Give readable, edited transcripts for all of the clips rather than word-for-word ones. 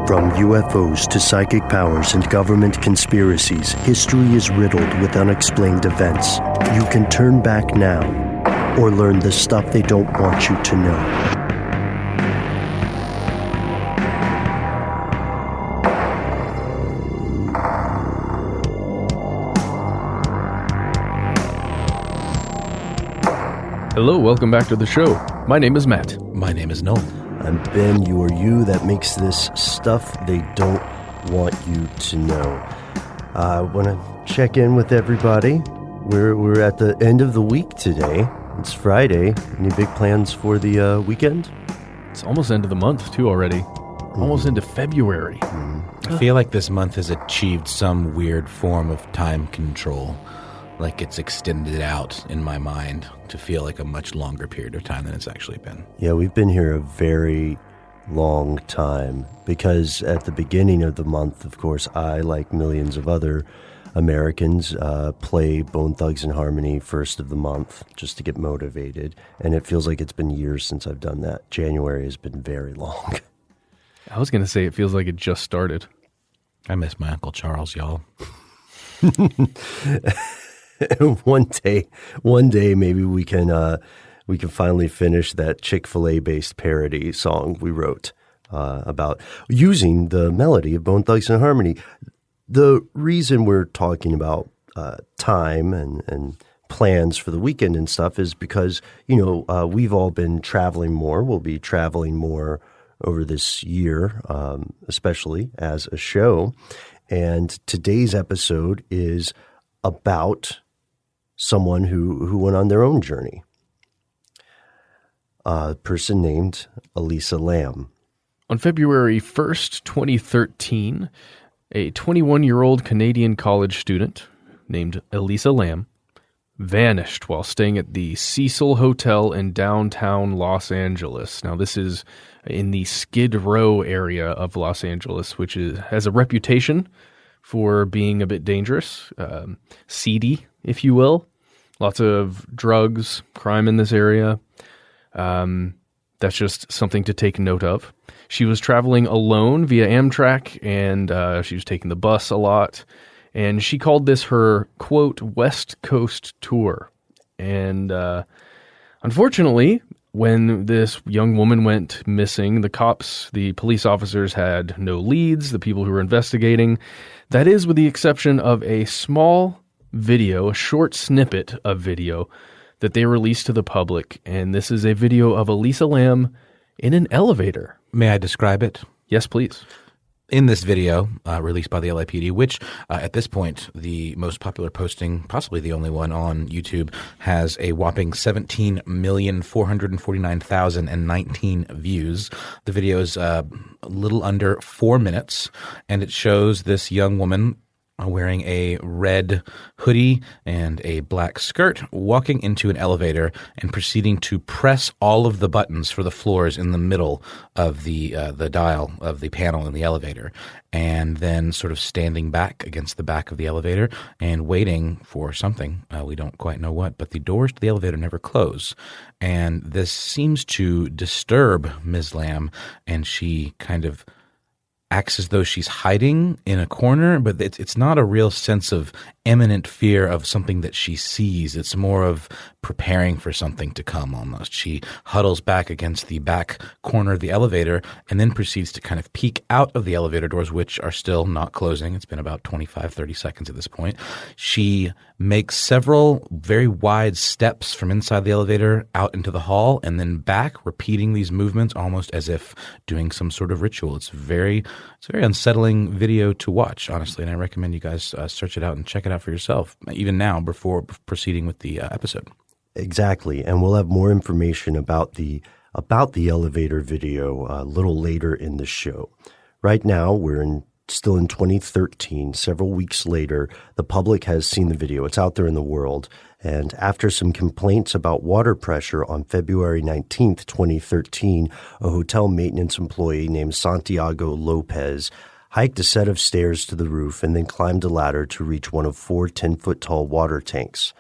From UFOs to psychic powers and government conspiracies, history is riddled with unexplained events. You can turn back now or learn the stuff they don't want you to know. Hello, welcome back to the show. My name is Matt. My name is Noel. I'm Ben, you are you that makes this stuff they don't want you to know. I want to check in with everybody. We're at the end of the week today. It's Friday. Any big plans for the weekend? It's almost end of the month, too, already. Almost into February. I feel like this month has achieved some weird form of time control. Like it's extended out in my mind to feel like a much longer period of time than it's actually been. Yeah, we've been here a very long time because at the beginning of the month, of course, I, like millions of other Americans, play Bone Thugs and Harmony first of the month just to get motivated. And it feels like it's been years since I've done that. January has been very long. I was going to say it feels like it just started. I miss my Uncle Charles, y'all. One day, maybe we can finally finish that Chick-fil-A based parody song we wrote about using the melody of Bone Thugs and Harmony. The reason we're talking about time and plans for the weekend and stuff is because we've all been traveling more. We'll be traveling more over this year, especially as a show. And today's episode is about someone who went on their own journey. A person named Elisa Lam. On February 1st, 2013, a 21-year-old Canadian college student named Elisa Lam vanished while staying at the Cecil Hotel in downtown Los Angeles. Now, this is in the Skid Row area of Los Angeles, which has a reputation for being a bit dangerous, seedy, if you will. Lots of drugs, crime in this area. That's just something to take note of. She was traveling alone via Amtrak, and she was taking the bus a lot. And she called this her, quote, West Coast tour. And unfortunately, when this young woman went missing, the police officers had no leads, the people who were investigating. That is with the exception of a small video, a short snippet of video that they released to the public. And this is a video of Elisa Lam in an elevator. May I describe it? Yes, please. In this video, released by the LAPD, which at this point, the most popular posting, possibly the only one on YouTube, has a whopping 17,449,019 views. The video is a little under 4 minutes, and it shows this young woman wearing a red hoodie and a black skirt, walking into an elevator and proceeding to press all of the buttons for the floors in the middle of the dial of the panel in the elevator, and then sort of standing back against the back of the elevator and waiting for something. We don't quite know what, but the doors to the elevator never close. And this seems to disturb Ms. Lam, and she kind of acts as though she's hiding in a corner, but it's not a real sense of imminent fear of something that she sees. It's more of preparing for something to come almost. She huddles back against the back corner of the elevator and then proceeds to kind of peek out of the elevator doors, which are still not closing. It's been about 25, 30 seconds at this point. She makes several very wide steps from inside the elevator out into the hall and then back, repeating these movements almost as if doing some sort of ritual. It's a very unsettling video to watch, honestly, and I recommend you guys search it out and check it out for yourself, even now, before proceeding with the episode. Exactly, and we'll have more information about the elevator video a little later in the show. Right now, we're still in 2013. Several weeks later, the public has seen the video. It's out there in the world. And after some complaints about water pressure on February 19th, 2013, a hotel maintenance employee named Santiago Lopez hiked a set of stairs to the roof and then climbed a ladder to reach one of 4 10-foot-tall water tanks.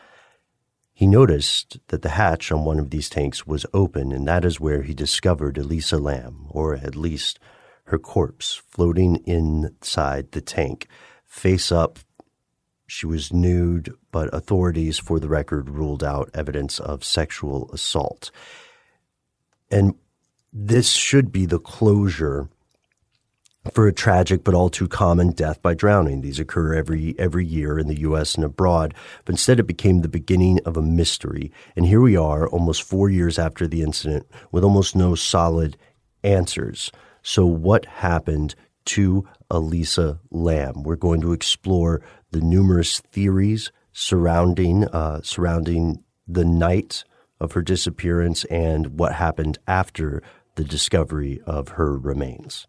He noticed that the hatch on one of these tanks was open, and that is where he discovered Elisa Lam, or at least her corpse floating inside the tank. Face up, she was nude, but authorities, for the record, ruled out evidence of sexual assault. And this should be the closure for a tragic but all too common death by drowning. These occur every year in the U.S. and abroad, but instead it became the beginning of a mystery. And here we are, almost 4 years after the incident, with almost no solid answers. So what happened to Elisa Lam? We're going to explore the numerous theories surrounding the night of her disappearance and what happened after the discovery of her remains.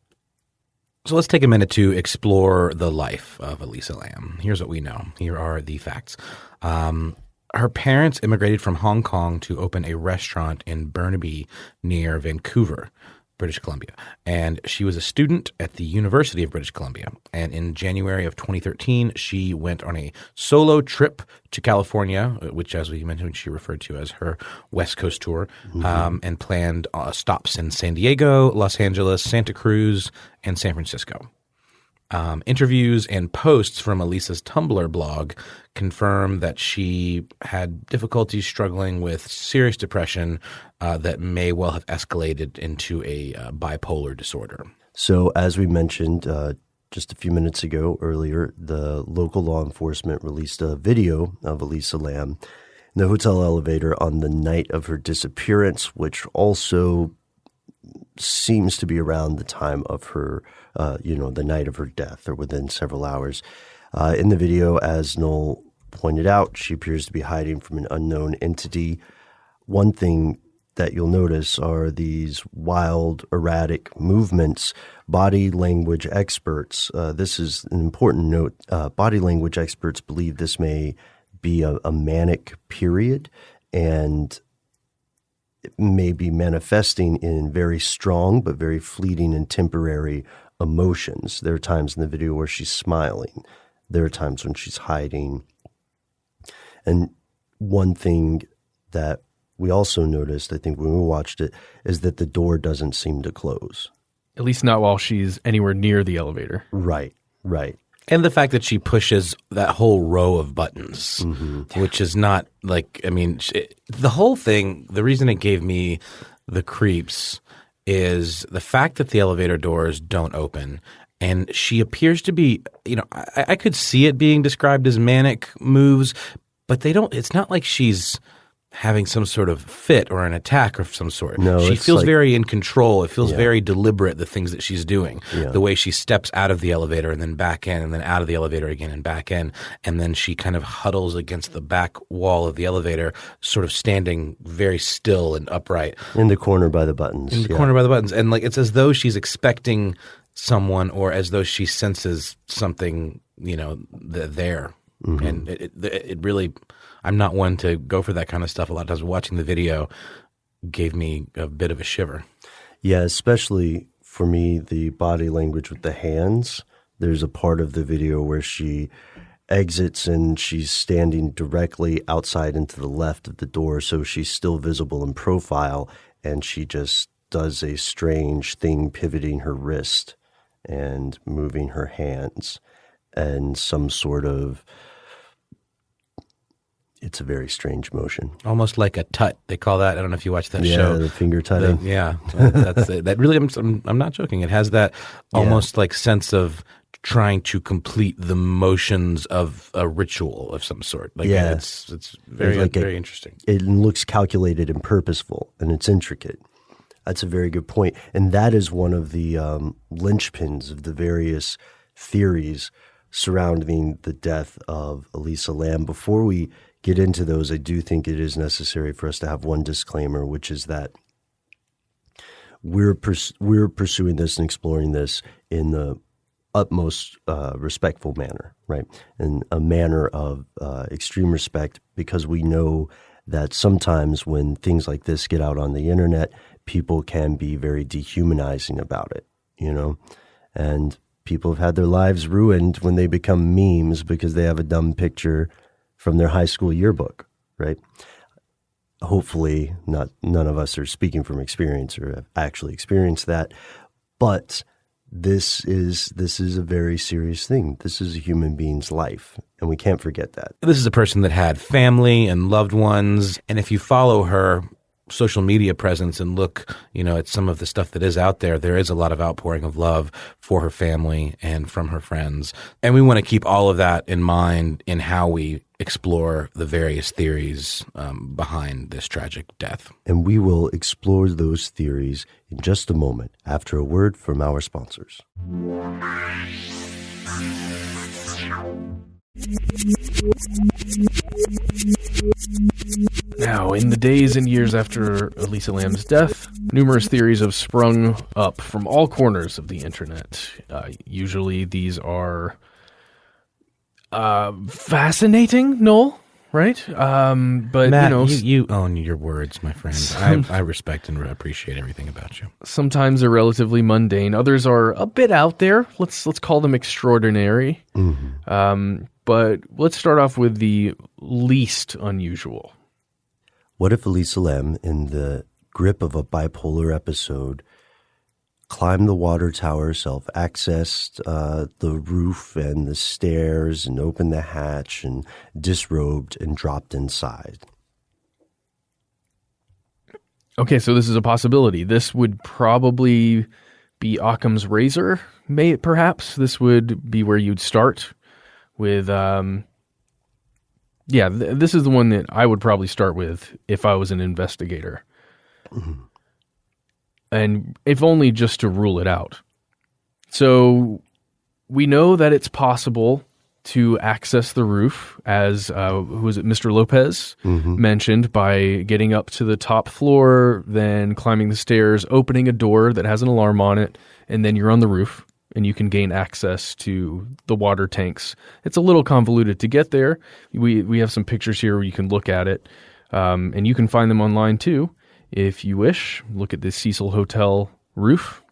So let's take a minute to explore the life of Elisa Lam. Here's what we know. Here are the facts. Her parents immigrated from Hong Kong to open a restaurant in Burnaby near Vancouver, British Columbia. And she was a student at the University of British Columbia. And in January of 2013, she went on a solo trip to California, which, as we mentioned, she referred to as her West Coast tour, and planned stops in San Diego, Los Angeles, Santa Cruz, and San Francisco. Interviews and posts from Elisa's Tumblr blog confirm that she had difficulties struggling with serious depression that may well have escalated into a bipolar disorder. So as we mentioned just a few minutes ago earlier, the local law enforcement released a video of Elisa Lam in the hotel elevator on the night of her disappearance, which also seems to be around the time of her, the night of her death or within several hours. In the video, as Noel pointed out, she appears to be hiding from an unknown entity. One thing that you'll notice are these wild, erratic movements. Body language experts, this is an important note, body language experts believe this may be a manic period and may be manifesting in very strong but very fleeting and temporary emotions. There are times in the video where she's smiling. There are times when she's hiding. And one thing that we also noticed, I think, when we watched it, is that the door doesn't seem to close. At least not while she's anywhere near the elevator. Right. And the fact that she pushes that whole row of buttons, which is not the whole thing, the reason it gave me the creeps is the fact that the elevator doors don't open. And she appears to be, I could see it being described as manic moves, but it's not like she's having some sort of fit or an attack of some sort. No, she feels very in control. It feels very deliberate, the things that she's doing. Yeah. The way she steps out of the elevator and then back in and then out of the elevator again and back in. And then she kind of huddles against the back wall of the elevator, sort of standing very still and upright. In the corner by the buttons. Corner by the buttons. And it's as though she's expecting someone or as though she senses something, there. And it really, I'm not one to go for that kind of stuff. A lot of times watching the video gave me a bit of a shiver. Yeah, especially for me, the body language with the hands. There's a part of the video where she exits and she's standing directly outside into the left of the door, so she's still visible in profile, and she just does a strange thing, pivoting her wrist and moving her hands and some sort of, it's a very strange motion. Almost like a tut. They call that. I don't know if you watch that show. Yeah, the finger tutting. That's it. That really, I'm not joking. It has that almost like sense of trying to complete the motions of a ritual of some sort. It's very, very interesting. It looks calculated and purposeful, and it's intricate. That's a very good point. And that is one of the linchpins of the various theories surrounding the death of Elisa Lam. Before we get into those, I do think it is necessary for us to have one disclaimer, which is that we're pursuing this and exploring this in the utmost respectful manner, right? In a manner of extreme respect, because we know that sometimes when things like this get out on the internet, people can be very dehumanizing about it, and people have had their lives ruined when they become memes because they have a dumb picture from their high school yearbook, right? Hopefully none of us are speaking from experience or have actually experienced that, but this is a very serious thing. This is a human being's life, and we can't forget that. This is a person that had family and loved ones, and if you follow her social media presence and look, at some of the stuff that is out there, there is a lot of outpouring of love for her family and from her friends. And we want to keep all of that in mind in how we explore the various theories behind this tragic death. And we will explore those theories in just a moment after a word from our sponsors. Now, in the days and years after Elisa Lam's death, numerous theories have sprung up from all corners of the internet. Usually these are fascinating, Noel, right? But, Matt, you own your words, my friend. I respect and appreciate everything about you. Sometimes they're relatively mundane. Others are a bit out there. Let's call them extraordinary. Mm-hmm. But let's start off with the least unusual. What if Elisa Lam, in the grip of a bipolar episode, climbed the water tower herself, accessed the roof and the stairs, and opened the hatch and disrobed and dropped inside? Okay, so this is a possibility. This would probably be Occam's razor, perhaps. This would be where you'd start with, this is the one that I would probably start with if I was an investigator. Mm-hmm. And if only just to rule it out. So we know that it's possible to access the roof, as Mr. Lopez mentioned, by getting up to the top floor, then climbing the stairs, opening a door that has an alarm on it, and then you're on the roof. And you can gain access to the water tanks. It's a little convoluted to get there. We have some pictures here where you can look at it. And you can find them online too, if you wish. Look at the Cecil Hotel roof.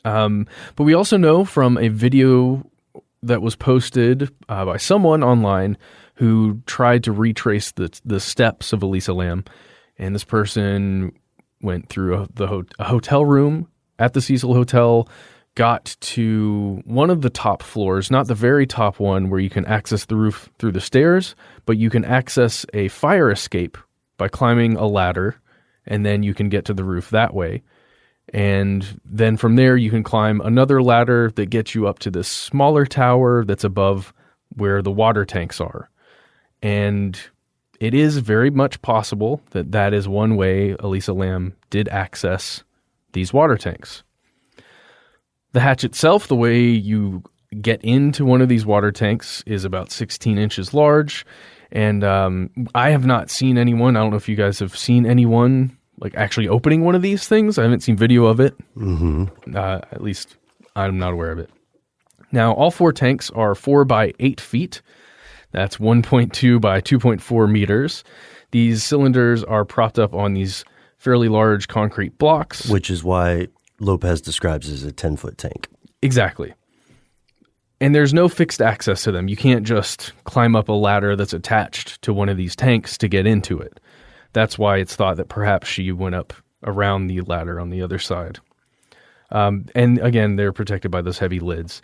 But we also know from a video that was posted by someone online who tried to retrace the steps of Elisa Lam. And this person went through a hotel room at the Cecil Hotel, got to one of the top floors, not the very top one where you can access the roof through the stairs, but you can access a fire escape by climbing a ladder, and then you can get to the roof that way. And then from there, you can climb another ladder that gets you up to this smaller tower that's above where the water tanks are. And it is very much possible that that is one way Elisa Lam did access these water tanks. The hatch itself, the way you get into one of these water tanks, is about 16 inches large. And I have not seen anyone, I don't know if you guys have seen anyone like actually opening one of these things. I haven't seen video of it. Mm-hmm. At least I'm not aware of it. Now, all four tanks are 4 by 8 feet. That's 1.2 by 2.4 meters. These cylinders are propped up on these fairly large concrete blocks. Which is why Lopez describes as a 10-foot tank. Exactly. And there's no fixed access to them. You can't just climb up a ladder that's attached to one of these tanks to get into it. That's why it's thought that perhaps she went up around the ladder on the other side. And again, they're protected by those heavy lids.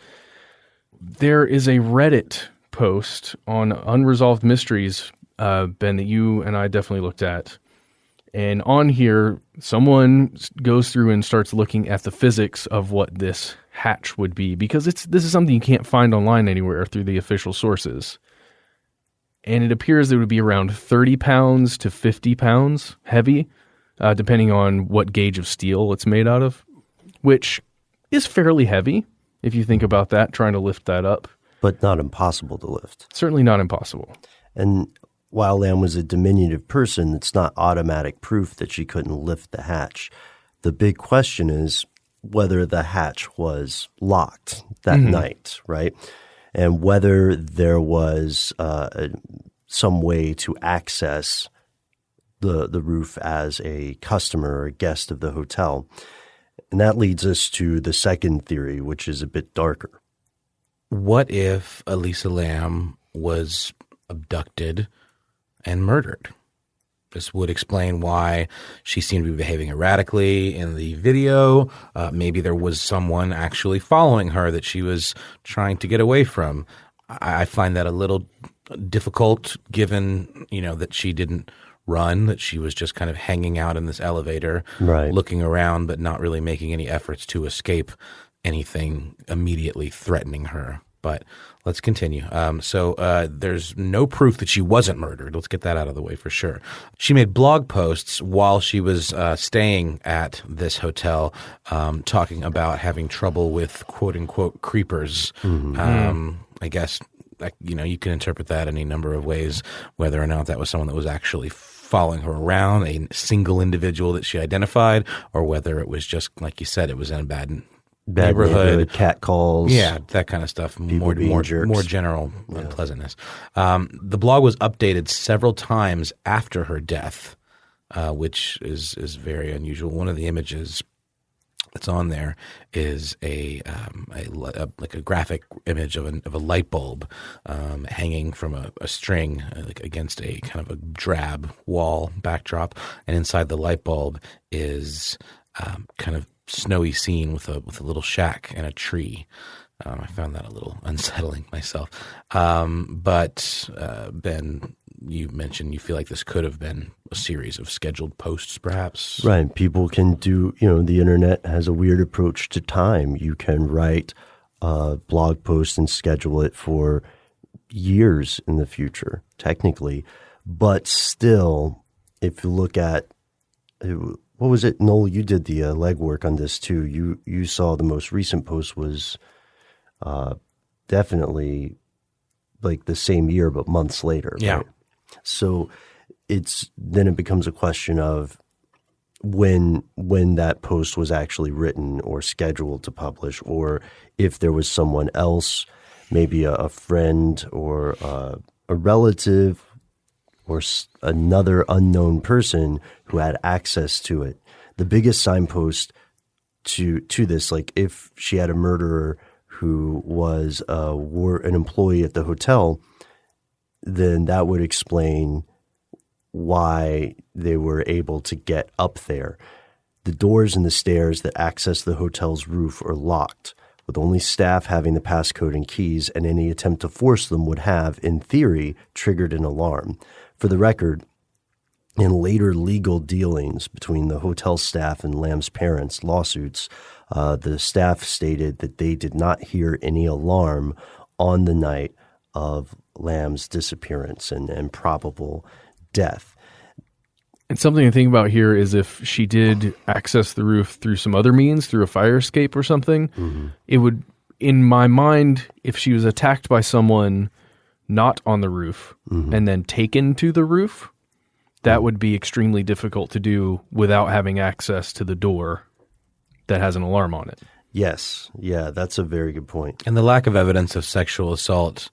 There is a Reddit post on Unresolved Mysteries, Ben, that you and I definitely looked at. And on here, someone goes through and starts looking at the physics of what this hatch would be, because this is something you can't find online anywhere through the official sources. And it appears it would be around 30 pounds to 50 pounds heavy, depending on what gauge of steel it's made out of, which is fairly heavy if you think about that, trying to lift that up. But not impossible to lift. Certainly not impossible. And while Lam was a diminutive person, it's not automatic proof that she couldn't lift the hatch. The big question is whether the hatch was locked that night, right? And whether there was some way to access the roof as a customer or a guest of the hotel. And that leads us to the second theory, which is a bit darker. What if Elisa Lam was abducted and murdered? This would explain why she seemed to be behaving erratically in the video. Maybe there was someone actually following her that she was trying to get away from. I find that a little difficult given, that she didn't run, that she was just kind of hanging out in this elevator, Right. looking around, but not really making any efforts to escape anything immediately threatening her. But let's continue. So there's no proof that she wasn't murdered. Let's get that out of the way for sure. She made blog posts while she was staying at this hotel, talking about having trouble with quote-unquote creepers. I guess, you can interpret that any number of ways, whether or not that was someone that was actually following her around, a single individual that she identified, or whether it was just, like you said, it was in a bad neighborhood, cat calls. Yeah, that kind of stuff. More jerks. general unpleasantness. The blog was updated several times after her death, which is very unusual. One of the images that's on there is a graphic image of a light bulb hanging from a string against a kind of a drab wall backdrop, and inside the light bulb is kind of snowy scene with a little shack and a tree. I found that a little unsettling myself. But Ben, you mentioned you feel like this could have been a series of scheduled posts, perhaps. Right. People can do, the internet has a weird approach to time. You can write a blog post and schedule it for years in the future, technically. But still, if you look at what was it, Noel? You did the legwork on this too. You saw the most recent post was definitely like the same year, but months later. Yeah. Right? So then it becomes a question of when that post was actually written or scheduled to publish, or if there was someone else, maybe a friend or a relative or another unknown person who had access to it. The biggest signpost to this, like if she had a murderer who was an employee at the hotel, then that would explain why they were able to get up there. The doors and the stairs that access the hotel's roof are locked, with only staff having the passcode and keys, and any attempt to force them would have, in theory, triggered an alarm. For the record, in later legal dealings between the hotel staff and Lam's parents' lawsuits, the staff stated that they did not hear any alarm on the night of Lam's disappearance and probable death. And something to think about here is if she did access the roof through some other means, through a fire escape or something, it would, in my mind, if she was attacked by someone not on the roof and then taken to the roof, that would be extremely difficult to do without having access to the door that has an alarm on it. Yes. Yeah, that's a very good point. And the lack of evidence of sexual assault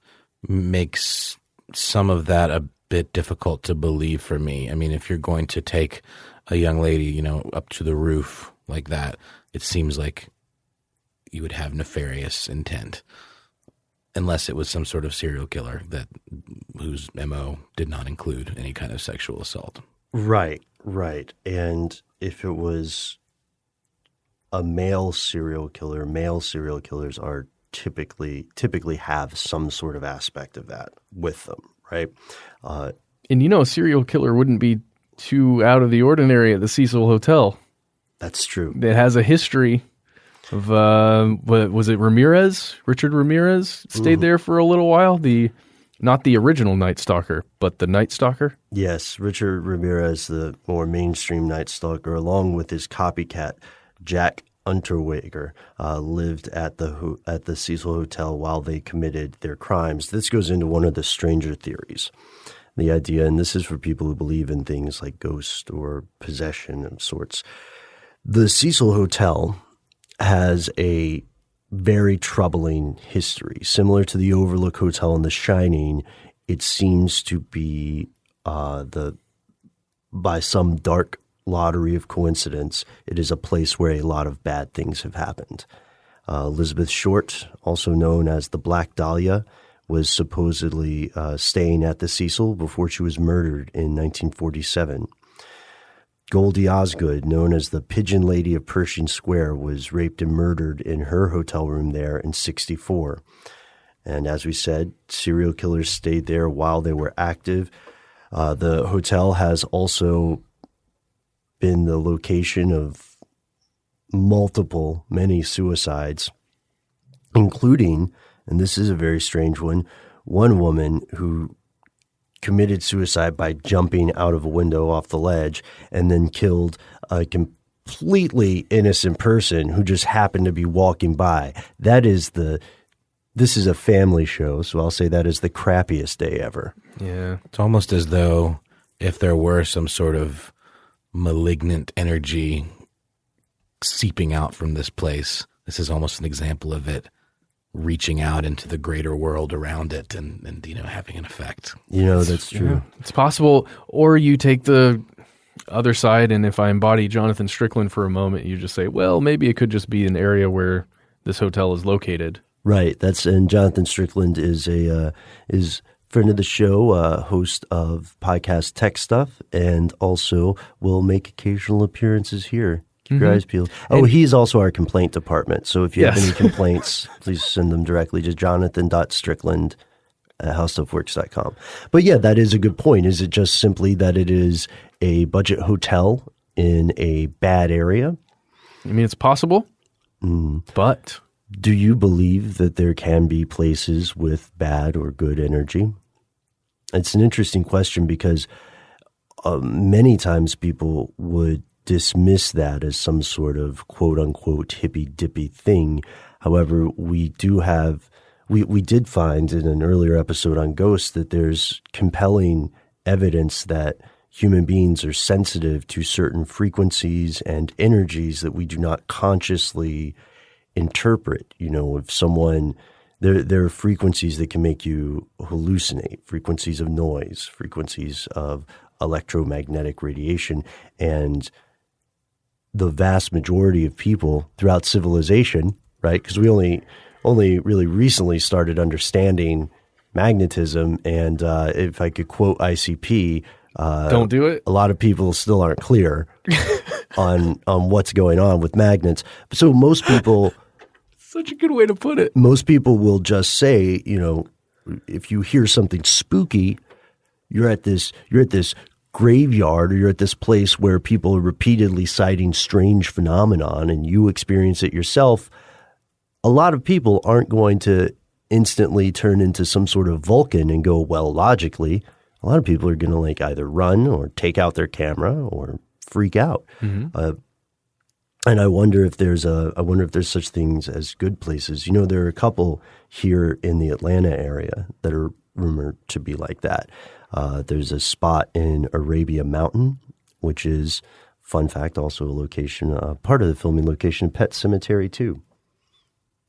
makes some of that a bit difficult to believe for me. I mean, if you're going to take a young lady, up to the roof like that, it seems like you would have nefarious intent, unless it was some sort of serial killer whose MO did not include any kind of sexual assault. Right. And if it was a male serial killers are typically have some sort of aspect of that with them, right? And a serial killer wouldn't be too out of the ordinary at the Cecil Hotel. That's true. It has a history of, was it Ramirez? Richard Ramirez stayed there for a little while. Not the original Night Stalker, but the Night Stalker. Yes, Richard Ramirez, the more mainstream Night Stalker, along with his copycat, Jack Unterweger, lived at the Cecil Hotel while they committed their crimes. This goes into one of the stranger theories. The idea, and this is for people who believe in things like ghost or possession of sorts. The Cecil Hotel has a very troubling history. Similar to the Overlook Hotel in The Shining, it seems to be by some dark lottery of coincidence, it is a place where a lot of bad things have happened. Elizabeth Short, also known as the Black Dahlia, was supposedly staying at the Cecil before she was murdered in 1947. Goldie Osgood, known as the Pigeon Lady of Pershing Square, was raped and murdered in her hotel room there in 1964. And as we said, serial killers stayed there while they were active. The hotel has also been the location of many suicides, including, and this is a very strange one woman who committed suicide by jumping out of a window off the ledge and then killed a completely innocent person who just happened to be walking by. This is a family show, so I'll say that is the crappiest day ever. Yeah. It's almost as though if there were some sort of malignant energy seeping out from this place, this is almost an example of it reaching out into the greater world around it and having an effect. That's true. Yeah, it's possible. Or you take the other side, and if I embody Jonathan Strickland for a moment, you just say, well, maybe it could just be an area where this hotel is located. Right. And Jonathan Strickland is is friend of the show, host of podcast Tech Stuff, and also will make occasional appearances here. Keep your eyes peeled. Oh, he's also our complaint department. So if you have any complaints, please send them directly to jonathan.strickland@howstuffworks.com. But yeah, that is a good point. Is it just simply that it is a budget hotel in a bad area? I mean, it's possible, but... Do you believe that there can be places with bad or good energy? It's an interesting question because many times people would dismiss that as some sort of quote-unquote hippy-dippy thing. However, we did find in an earlier episode on ghosts that there's compelling evidence that human beings are sensitive to certain frequencies and energies that we do not consciously interpret. If someone, there are frequencies that can make you hallucinate, frequencies of noise, frequencies of electromagnetic radiation. And the vast majority of people throughout civilization, right? Because we only really recently started understanding magnetism. And if I could quote ICP, don't do it. A lot of people still aren't clear on what's going on with magnets. So most people... Such a good way to put it. Most people will just say, if you hear something spooky, you're at this graveyard or you're at this place where people are repeatedly citing strange phenomenon and you experience it yourself. A lot of people aren't going to instantly turn into some sort of Vulcan and go, well, logically. A lot of people are going to either run or take out their camera or freak out. And I wonder if there's such things as good places. There are a couple here in the Atlanta area that are rumored to be like that. There's a spot in Arabia Mountain, which is, fun fact, also a location, part of the filming location, Pet Cemetery too.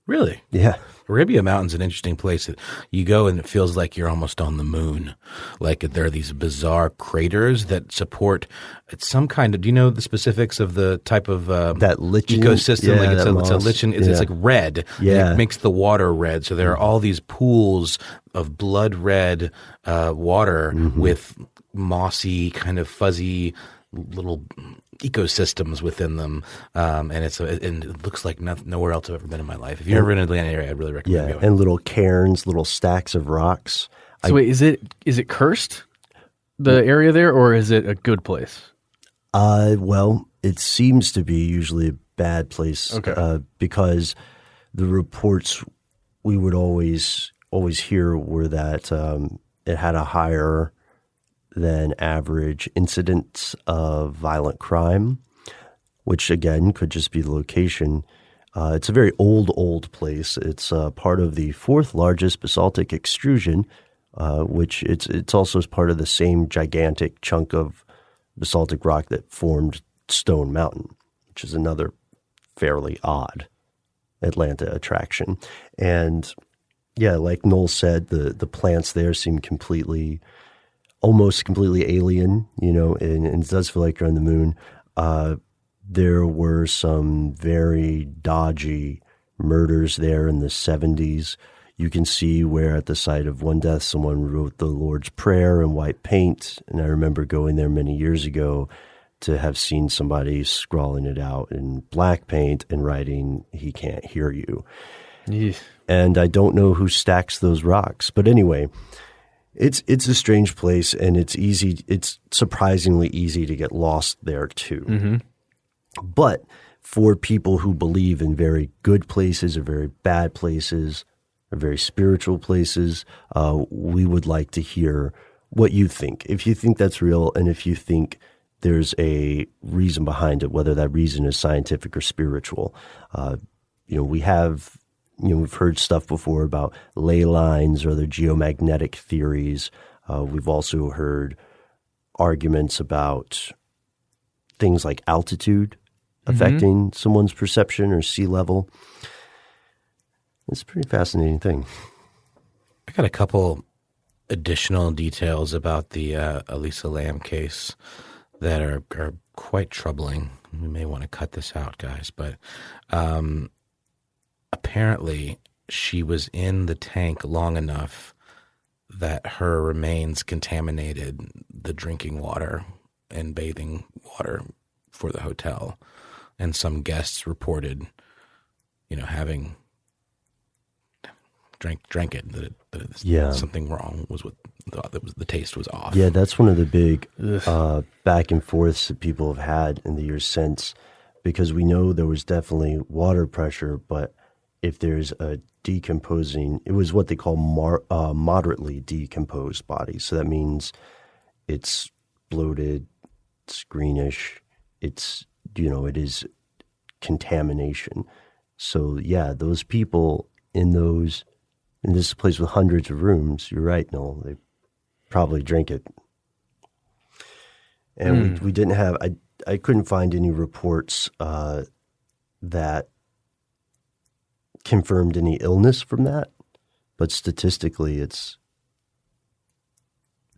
Really? Yeah. Arabia Mountain's an interesting place. You go and it feels like you're almost on the moon. Like there are these bizarre craters that support some kind of, do you know the specifics of the type of that lichen ecosystem? Yeah, like it's a lichen. It's like red. Yeah. It makes the water red. So there are all these pools of blood red water with mossy, kind of fuzzy little ecosystems within them, and it looks like nowhere else I've ever been in my life. If you're ever in the Atlanta area, I'd really recommend going. And little cairns, little stacks of rocks. So wait, is it cursed, the area there, or is it a good place? Well, it seems to be usually a bad place. Okay. Because the reports we would always hear were that it had a higher than average incidence of violent crime, which again could just be the location. It's a very old place. It's part of the fourth largest basaltic extrusion, which it's also part of the same gigantic chunk of basaltic rock that formed Stone Mountain, which is another fairly odd Atlanta attraction. And yeah, like Noel said, the plants there seem almost completely alien, and it does feel like you're on the moon. There were some very dodgy murders there in the 70s. You can see where at the site of one death, someone wrote the Lord's Prayer in white paint. And I remember going there many years ago to have seen somebody scrawling it out in black paint and writing, "He can't hear you." Yeesh. And I don't know who stacks those rocks. But anyway, it's a strange place, and it's surprisingly easy to get lost there too. Mm-hmm. But for people who believe in very good places or very bad places or very spiritual places, we would like to hear what you think. If you think that's real, and if you think there's a reason behind it, whether that reason is scientific or spiritual. We've heard stuff before about ley lines or other geomagnetic theories. We've also heard arguments about things like altitude affecting someone's perception or sea level. It's a pretty fascinating thing. I got a couple additional details about the Elisa Lam case that are quite troubling. We may want to cut this out, guys, but apparently she was in the tank long enough that her remains contaminated the drinking water and bathing water for the hotel. And some guests reported, having drank it, that something wrong was the taste was off. Yeah, that's one of the big back and forths that people have had in the years since, because we know there was definitely water pressure, but if there's a decomposing, it was what they call moderately decomposed body. So that means it's bloated, it's greenish, it is contamination. So yeah, those people in this place with hundreds of rooms, you're right, Noel, they probably drink it. And we didn't have, I couldn't find any reports that confirmed any illness from that, but statistically it's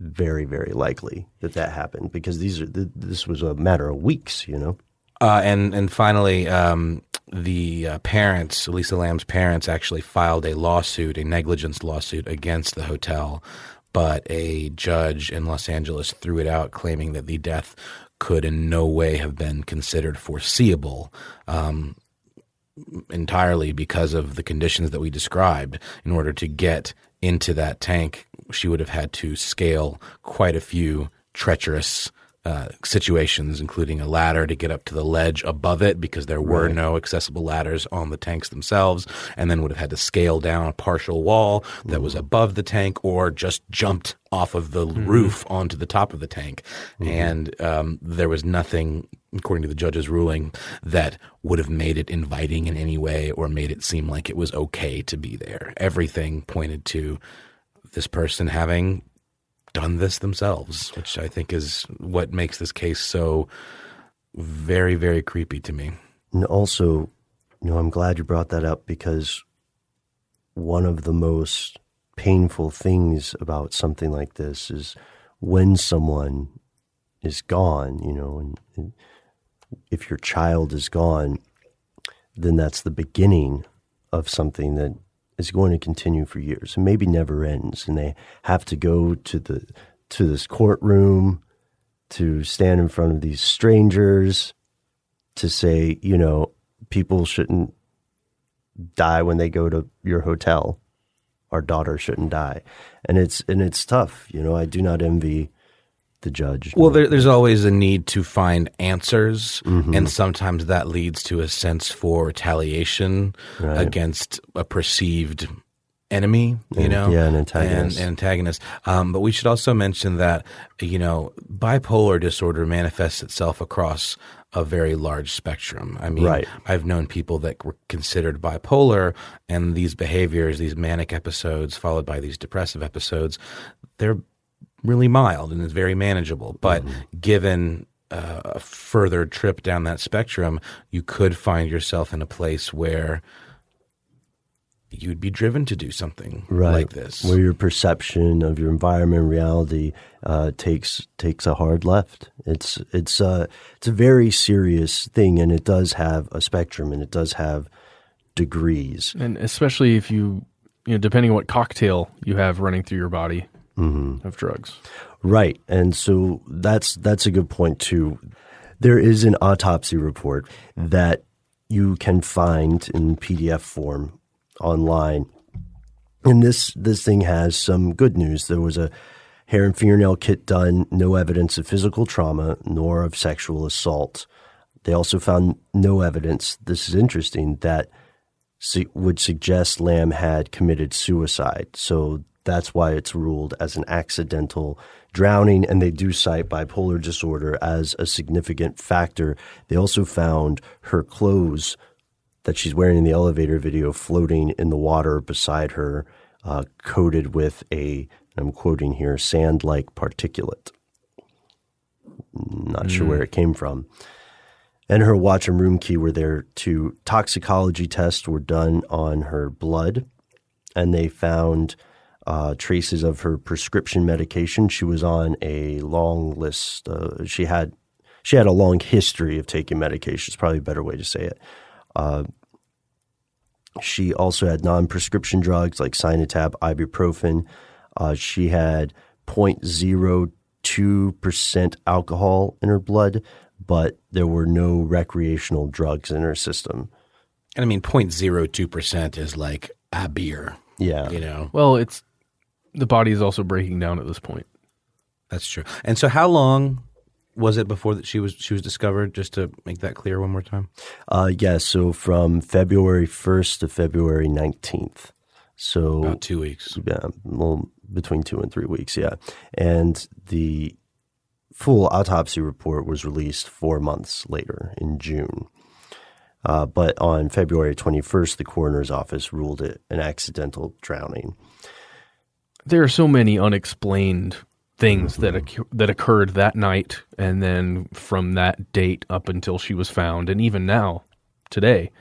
very, very likely that happened, because this was a matter of weeks, And finally, the parents, Elisa Lam's parents, actually filed a negligence lawsuit against the hotel, but a judge in Los Angeles threw it out, claiming that the death could in no way have been considered foreseeable, entirely because of the conditions that we described. In order to get into that tank, she would have had to scale quite a few treacherous situations, including a ladder to get up to the ledge above it, because there were no accessible ladders on the tanks themselves, and then would have had to scale down a partial wall that was above the tank, or just jumped off of the roof onto the top of the tank. And there was nothing, according to the judge's ruling, that would have made it inviting in any way or made it seem like it was okay to be there. Everything pointed to this person having done this themselves, which I think is what makes this case so very, very creepy to me. And also, I'm glad you brought that up, because one of the most painful things about something like this is when someone is gone, and if your child is gone, then that's the beginning of something that is going to continue for years and maybe never ends. And they have to go to this courtroom to stand in front of these strangers to say, people shouldn't die when they go to your hotel. Our daughter shouldn't die. And it's tough. I do not envy the judge. Well, there's always a need to find answers, and sometimes that leads to a sense for retaliation against a perceived enemy, an antagonist. And antagonist. But we should also mention that, bipolar disorder manifests itself across a very large spectrum. I mean, I've known people that were considered bipolar, and these behaviors, these manic episodes followed by these depressive episodes, they're really mild and it's very manageable. But given a further trip down that spectrum, you could find yourself in a place where you'd be driven to do something like this, where your perception of your environment and reality takes a hard left. It's a very serious thing, and it does have a spectrum, and it does have degrees. And especially if you depending on what cocktail you have running through your body of drugs. Right. And so that's a good point too. There is an autopsy report that you can find in PDF form online. And this thing has some good news. There was a hair and fingernail kit done, no evidence of physical trauma nor of sexual assault. They also found no evidence, this is interesting, that would suggest Lam had committed suicide. So that's why it's ruled as an accidental drowning, and they do cite bipolar disorder as a significant factor. They also found her clothes that she's wearing in the elevator video floating in the water beside her, coated with I'm quoting here, sand-like particulate. Not sure where it came from. And her watch and room key were there too. Toxicology tests were done on her blood, and they found traces of her prescription medication. She was on a long list. She had a long history of taking medications, probably a better way to say it. She also had non-prescription drugs like Sinutab, ibuprofen. She had 0.02% alcohol in her blood, but there were no recreational drugs in her system. And I mean, 0.02% is like a beer. Yeah. Well, the body is also breaking down at this point. That's true. And so how long was it before that she was discovered, just to make that clear one more time? So from February 1st to February 19th. So about 2 weeks. Yeah, well, between 2 and 3 weeks, yeah. And the full autopsy report was released 4 months later in June. But on February 21st, the coroner's office ruled it an accidental drowning. There are so many unexplained things that occurred that night, and then from that date up until she was found, and even now, today.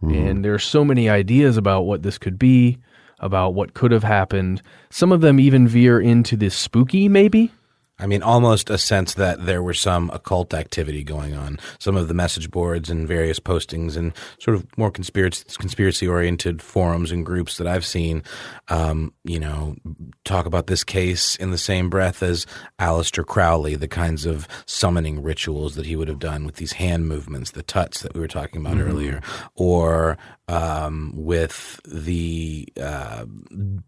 And there are so many ideas about what this could be, about what could have happened. Some of them even veer into this spooky, maybe. I mean, almost a sense that there was some occult activity going on. Some of the message boards and various postings and sort of more conspiracy-oriented forums and groups that I've seen, talk about this case in the same breath as Aleister Crowley, the kinds of summoning rituals that he would have done with these hand movements, the tuts that we were talking about earlier, or with the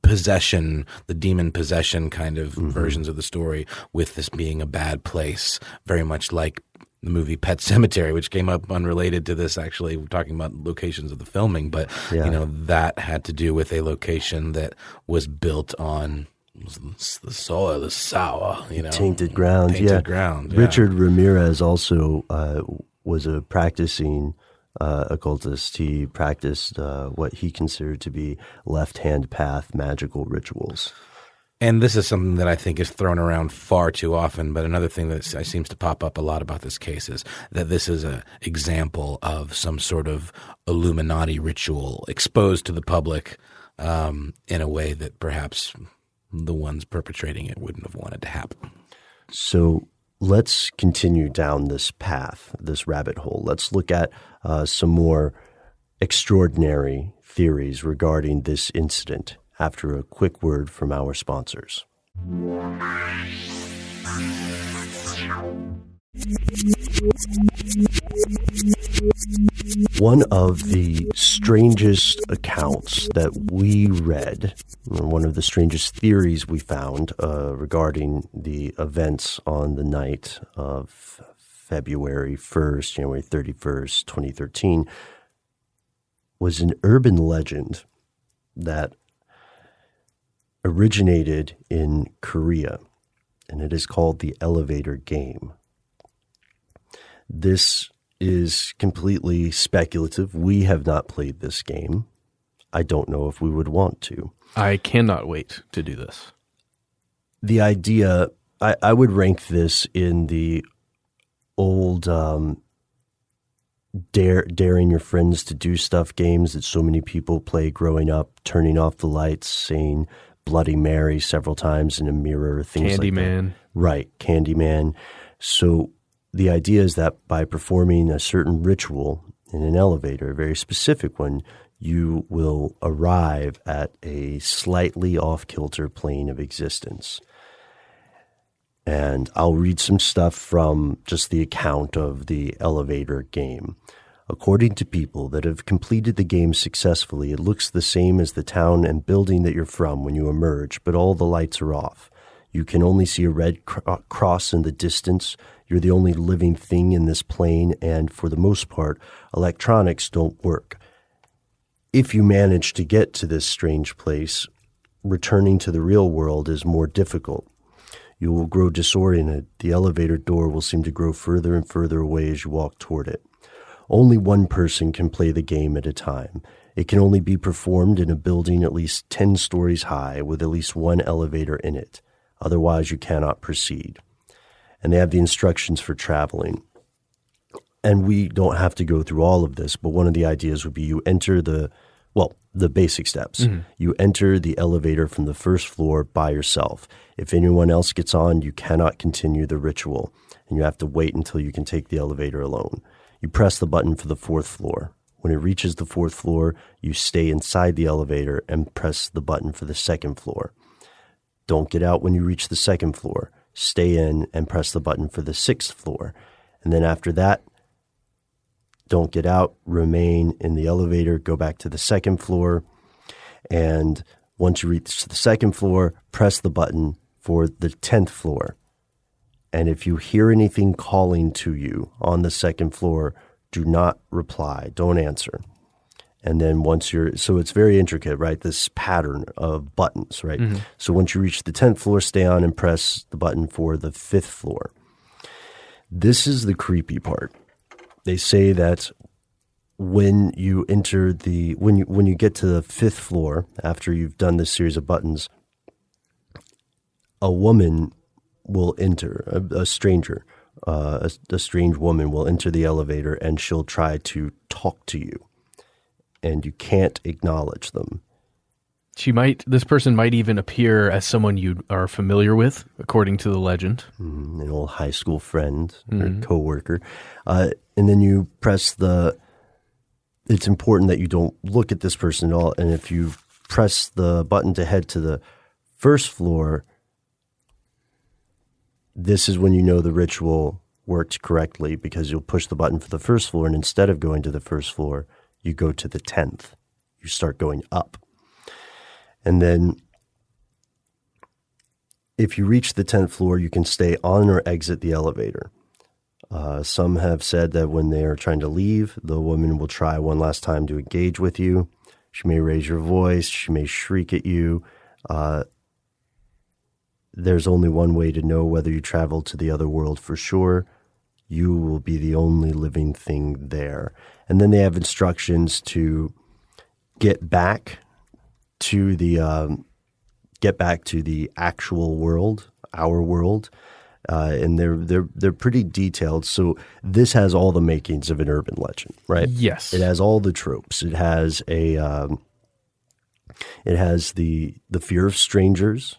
possession, the demon possession kind of versions of the story, with this being a bad place, very much like the movie Pet Sematary, which came up unrelated to this, actually. We're talking about locations of the filming, but that had to do with a location that was built on the soil is sour, Tainted ground. Tainted ground. Yeah. Richard Ramirez also was a practicing occultist. He practiced what he considered to be left-hand path magical rituals. And this is something that I think is thrown around far too often, but another thing that seems to pop up a lot about this case is that this is an example of some sort of Illuminati ritual exposed to the public in a way that perhaps the ones perpetrating it wouldn't have wanted to happen. So let's continue down this path, this rabbit hole. Let's look at some more extraordinary theories regarding this incident after a quick word from our sponsors. One of the strangest accounts that we read, one of the strangest theories we found regarding the events on the night of February 1st, January 31st, 2013, was an urban legend that originated in Korea, and it is called the elevator game. This is completely speculative. We have not played this game. I don't know if we would want to. I cannot wait to do this. The idea, I would rank this in the old daring your friends to do stuff games that so many people play growing up, turning off the lights, saying Bloody Mary several times in a mirror, things like that. Candyman. Right, Candyman. So the idea is that by performing a certain ritual in an elevator, a very specific one, you will arrive at a slightly off-kilter plane of existence. And I'll read some stuff from just the account of the elevator game. According to people that have completed the game successfully, it looks the same as the town and building that you're from when you emerge, but all the lights are off. You can only see a red cross in the distance. You're the only living thing in this plane, and for the most part, electronics don't work. If you manage to get to this strange place, returning to the real world is more difficult. You will grow disoriented. The elevator door will seem to grow further and further away as you walk toward it. Only one person can play the game at a time. It can only be performed in a building at least 10 stories high with at least one elevator in it. Otherwise, you cannot proceed. And they have the instructions for traveling. And we don't have to go through all of this, but one of the ideas would be you enter the basic steps. Mm-hmm. You enter the elevator from the first floor by yourself. If anyone else gets on, you cannot continue the ritual, and you have to wait until you can take the elevator alone. You press the button for the 4th floor. When it reaches the 4th floor, you stay inside the elevator and press the button for the 2nd floor. Don't get out when you reach the 2nd floor. Stay in and press the button for the 6th floor. And then after that, don't get out, remain in the elevator, go back to the 2nd floor. And once you reach the 2nd floor, press the button for the 10th floor. And if you hear anything calling to you on the 2nd floor, do not reply, don't answer. And then so it's very intricate, right? This pattern of buttons, right? Mm-hmm. So once you reach the 10th floor, stay on and press the button for the 5th floor. This is the creepy part. They say that when you enter when you get to the 5th floor, after you've done this series of buttons, a woman will enter, a stranger, a strange woman will enter the elevator, and she'll try to talk to you, and you can't acknowledge them. This person might even appear as someone you are familiar with, according to the legend. Mm-hmm. An old high school friend or coworker. And then you press it's important that you don't look at this person at all. And if you press the button to head to the 1st floor, this is when you know the ritual worked correctly, because you'll push the button for the 1st floor, and instead of going to the 1st floor, you go to the 10th. You start going up. And then if you reach the 10th floor, you can stay on or exit the elevator. Some have said that when they are trying to leave, the woman will try one last time to engage with you. She may raise your voice. She may shriek at you. There's only one way to know whether you travel to the other world for sure. You will be the only living thing there. And then they have instructions to get back to the actual world, our world, and they're pretty detailed. So this has all the makings of an urban legend, right? Yes, it has all the tropes. It has the fear of strangers.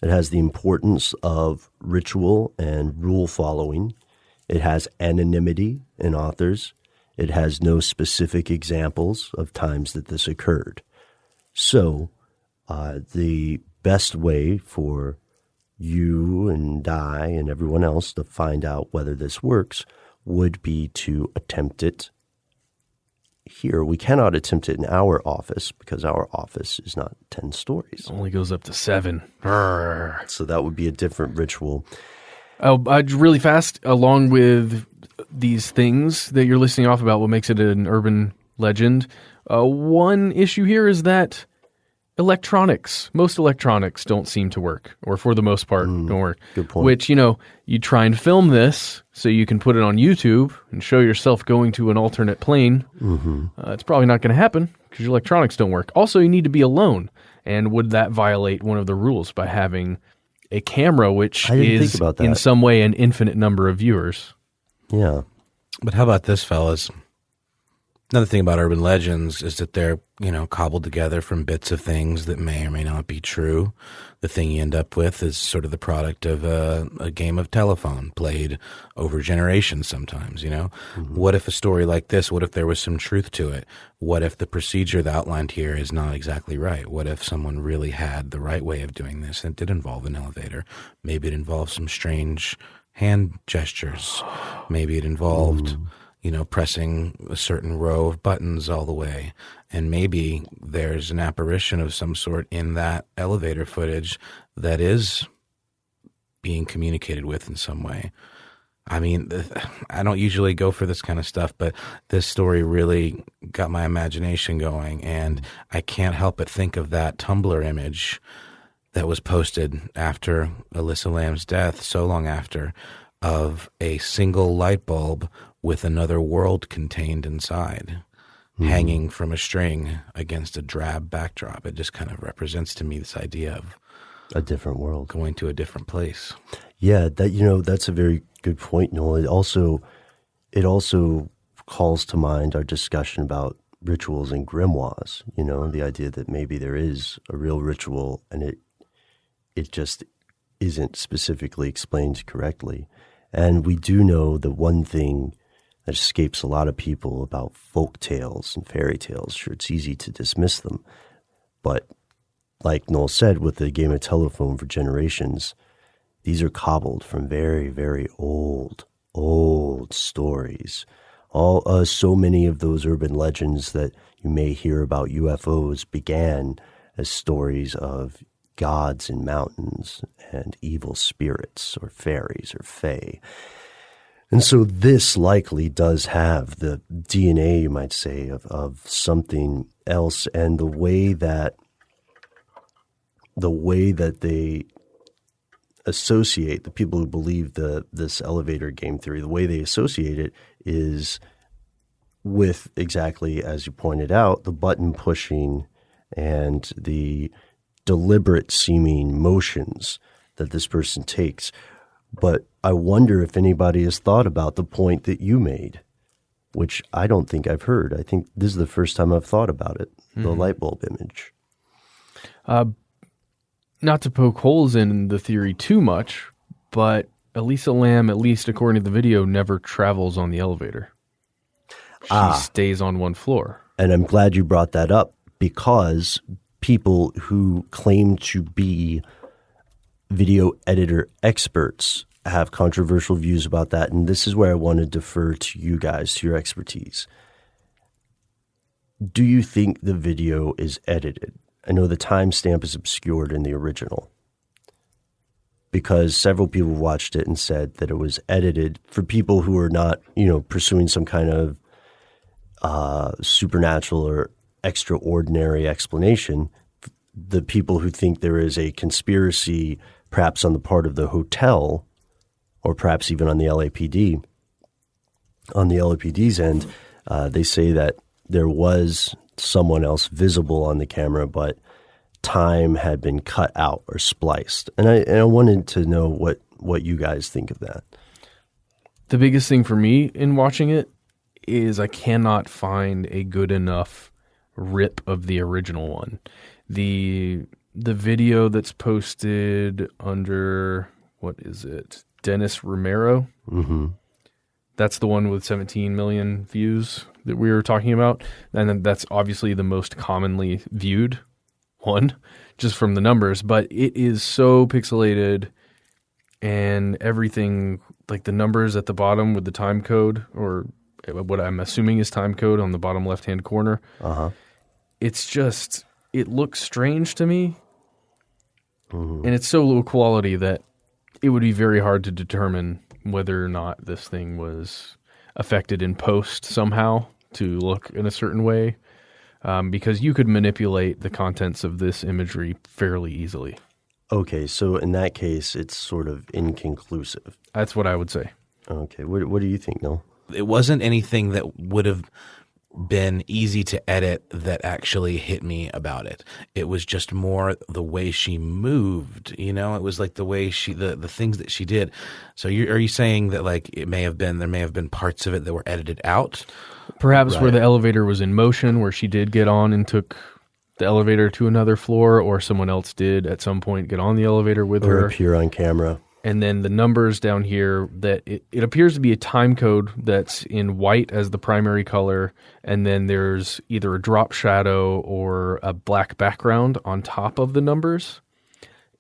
It has the importance of ritual and rule following. It has anonymity in authors. It has no specific examples of times that this occurred. So the best way for you and I and everyone else to find out whether this works would be to attempt it here. We cannot attempt it in our office because our office is not 10 stories. It only goes up to 7. So that would be a different ritual. Really fast, along with these things that you're listing off about what makes it an urban legend, one issue here is that most electronics don't seem to work, or for the most part don't work. Good point. Which, you try and film this so you can put it on YouTube and show yourself going to an alternate plane. Mm-hmm. It's probably not going to happen because your electronics don't work. Also, you need to be alone. And would that violate one of the rules by having a camera, which is in some way an infinite number of viewers? Yeah. But how about this, fellas? Another thing about urban legends is that they're, cobbled together from bits of things that may or may not be true. The thing you end up with is sort of the product of a game of telephone played over generations sometimes, What if a story like this, what if there was some truth to it? What if the procedure outlined here is not exactly right? What if someone really had the right way of doing this and it did involve an elevator? Maybe it involved some strange hand gestures. Maybe it involved... pressing a certain row of buttons all the way. And maybe there's an apparition of some sort in that elevator footage that is being communicated with in some way. I mean, I don't usually go for this kind of stuff, but this story really got my imagination going. And I can't help but think of that Tumblr image that was posted after Elisa Lam's death, so long after, of a single light bulb with another world contained inside, hanging from a string against a drab backdrop. It just kind of represents to me this idea of a different world, going to a different place. Yeah, that's a very good point, Noel. It also calls to mind our discussion about rituals and grimoires. The idea that maybe there is a real ritual and it just isn't specifically explained correctly. And we do know the one thing that escapes a lot of people about folk tales and fairy tales. Sure, it's easy to dismiss them. But like Noel said, with the game of telephone for generations, these are cobbled from very, very old stories. So many of those urban legends that you may hear about UFOs began as stories of gods in mountains and evil spirits or fairies or fae. And so this likely does have the DNA, you might say, of something else. And the way that they associate, the people who believe this elevator game theory, the way they associate it is with exactly, as you pointed out, the button pushing and the deliberate seeming motions that this person takes. But I wonder if anybody has thought about the point that you made, which I don't think I've heard. I think this is the first time I've thought about it, the light bulb image. Not to poke holes in the theory too much, but Elisa Lam, at least according to the video, never travels on the elevator. She stays on one floor. And I'm glad you brought that up, because people who claim to be video editor experts have controversial views about that. And this is where I want to defer to you guys, to your expertise. Do you think the video is edited? I know the timestamp is obscured in the original, because several people watched it and said that it was edited for people who are not, pursuing some kind of supernatural or extraordinary explanation. The people who think there is a conspiracy, perhaps on the part of the hotel, or perhaps even on the LAPD, on the LAPD's end, they say that there was someone else visible on the camera, but time had been cut out or spliced. And I wanted to know what you guys think of that. The biggest thing for me in watching it is I cannot find a good enough rip of the original one. The video that's posted under, what is it, Dennis Romero? Mm-hmm. That's the one with 17 million views that we were talking about. And then that's obviously the most commonly viewed one, just from the numbers. But it is so pixelated, and everything, like the numbers at the bottom with the time code, or what I'm assuming is time code on the bottom left-hand corner. Uh-huh. It's just, it looks strange to me. Mm-hmm. And it's so low quality that it would be very hard to determine whether or not this thing was affected in post somehow to look in a certain way, because you could manipulate the contents of this imagery fairly easily. Okay, so in that case, it's sort of inconclusive. That's what I would say. Okay, what do you think, Noel? It wasn't anything that would have been easy to edit that actually hit me about it. It was just more the way she moved, you know? It was like the way the things that she did. So are you saying that like there may have been parts of it that were edited out? Perhaps where the elevator was in motion, where she did get on and took the elevator to another floor, or someone else did at some point get on the elevator with her. Or appear on camera. And then the numbers down here, that it appears to be a time code that's in white as the primary color, and then there's either a drop shadow or a black background on top of the numbers.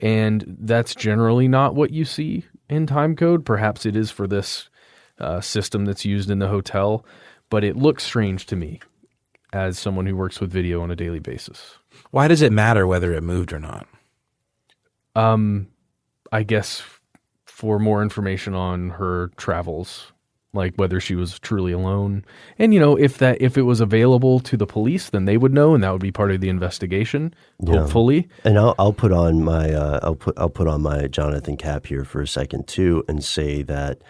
And that's generally not what you see in time code. Perhaps it is for this system that's used in the hotel, but it looks strange to me as someone who works with video on a daily basis. Why does it matter whether it moved or not? I guess for more information on her travels, like whether she was truly alone. And, you know, if it was available to the police, then they would know, and that would be part of the investigation, hopefully. And I'll put on my I'll put on my Jonathan cap here for a second too, and say that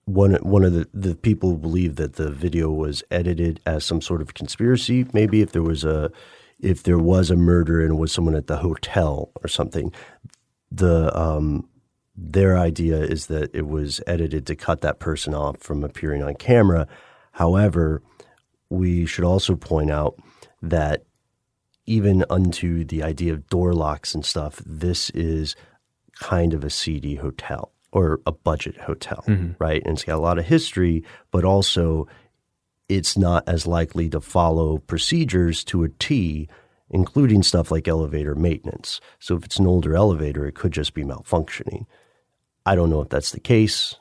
one of the people believe that the video was edited as some sort of conspiracy. Maybe if there was a murder and it was someone at the hotel or something, their idea is that it was edited to cut that person off from appearing on camera. However, we should also point out that even unto the idea of door locks and stuff, this is kind of a seedy hotel or a budget hotel, right? And it's got a lot of history, but also it's not as likely to follow procedures to a T, including stuff like elevator maintenance. So if it's an older elevator, it could just be malfunctioning. I don't know if that's the case.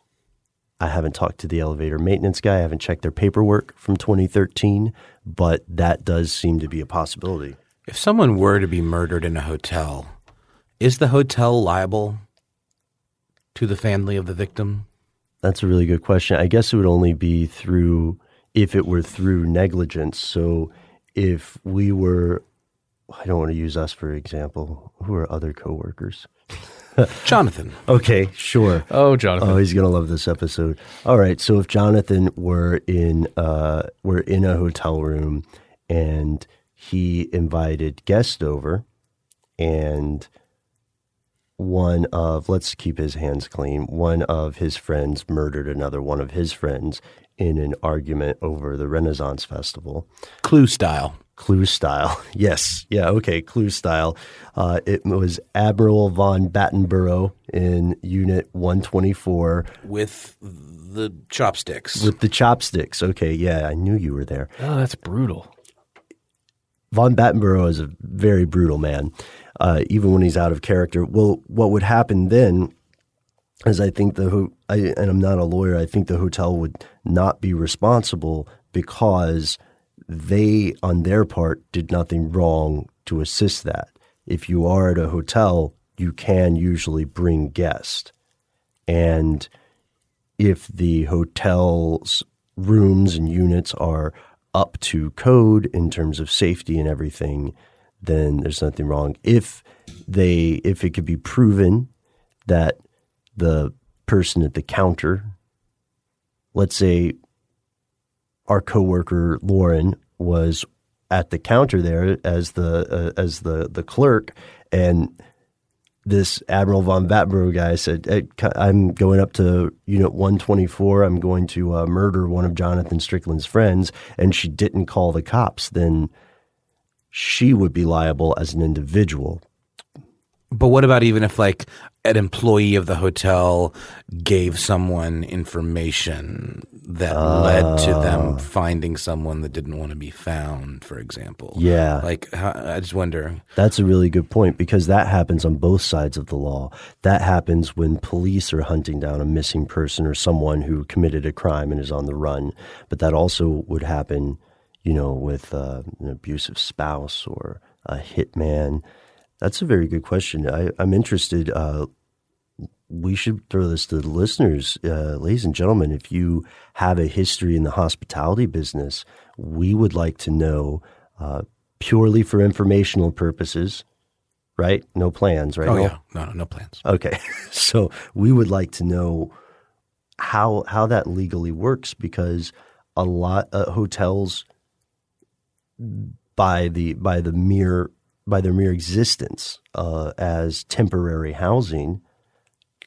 I haven't talked to the elevator maintenance guy. I haven't checked their paperwork from 2013, but that does seem to be a possibility. If someone were to be murdered in a hotel, is the hotel liable to the family of the victim? That's a really good question. I guess it would only be if it were through negligence. So if we were, I don't want to use us for example. Who are other coworkers? Jonathan. Okay, sure. Oh, Jonathan. Oh, he's going to love this episode. All right, so if Jonathan were in a hotel room and he invited guests over, and let's keep his hands clean, one of his friends murdered another one of his friends in an argument over the Renaissance Festival. Clue style. Yes. Yeah. Okay. Clue style. It was Admiral von Battenborough in Unit 124. With the chopsticks. Okay. Yeah. I knew you were there. Oh, that's brutal. Von Battenborough is a very brutal man, even when he's out of character. Well, what would happen then is I think and I'm not a lawyer, I think the hotel would not be responsible because they, on their part, did nothing wrong to assist that. If you are at a hotel, you can usually bring guests. And if the hotel's rooms and units are up to code in terms of safety and everything, then there's nothing wrong. If it could be proven that the person at the counter, let's say our coworker Lauren was at the counter there as the clerk, and this Admiral von Battenborough guy said, hey, I'm going up to Unit 124. I'm going to murder one of Jonathan Strickland's friends, and she didn't call the cops, then she would be liable as an individual. But what about even if like an employee of the hotel gave someone information that led to them finding someone that didn't want to be found, for example? Yeah. Like, I just wonder. That's a really good point, because that happens on both sides of the law. That happens when police are hunting down a missing person or someone who committed a crime and is on the run. But that also would happen, with an abusive spouse or a hitman. That's a very good question. I'm interested. We should throw this to the listeners. Ladies and gentlemen, if you have a history in the hospitality business, we would like to know, purely for informational purposes, right? No plans, right? Oh, yeah. No plans. Okay. So we would like to know how that legally works, because a lot of hotels by their mere existence as temporary housing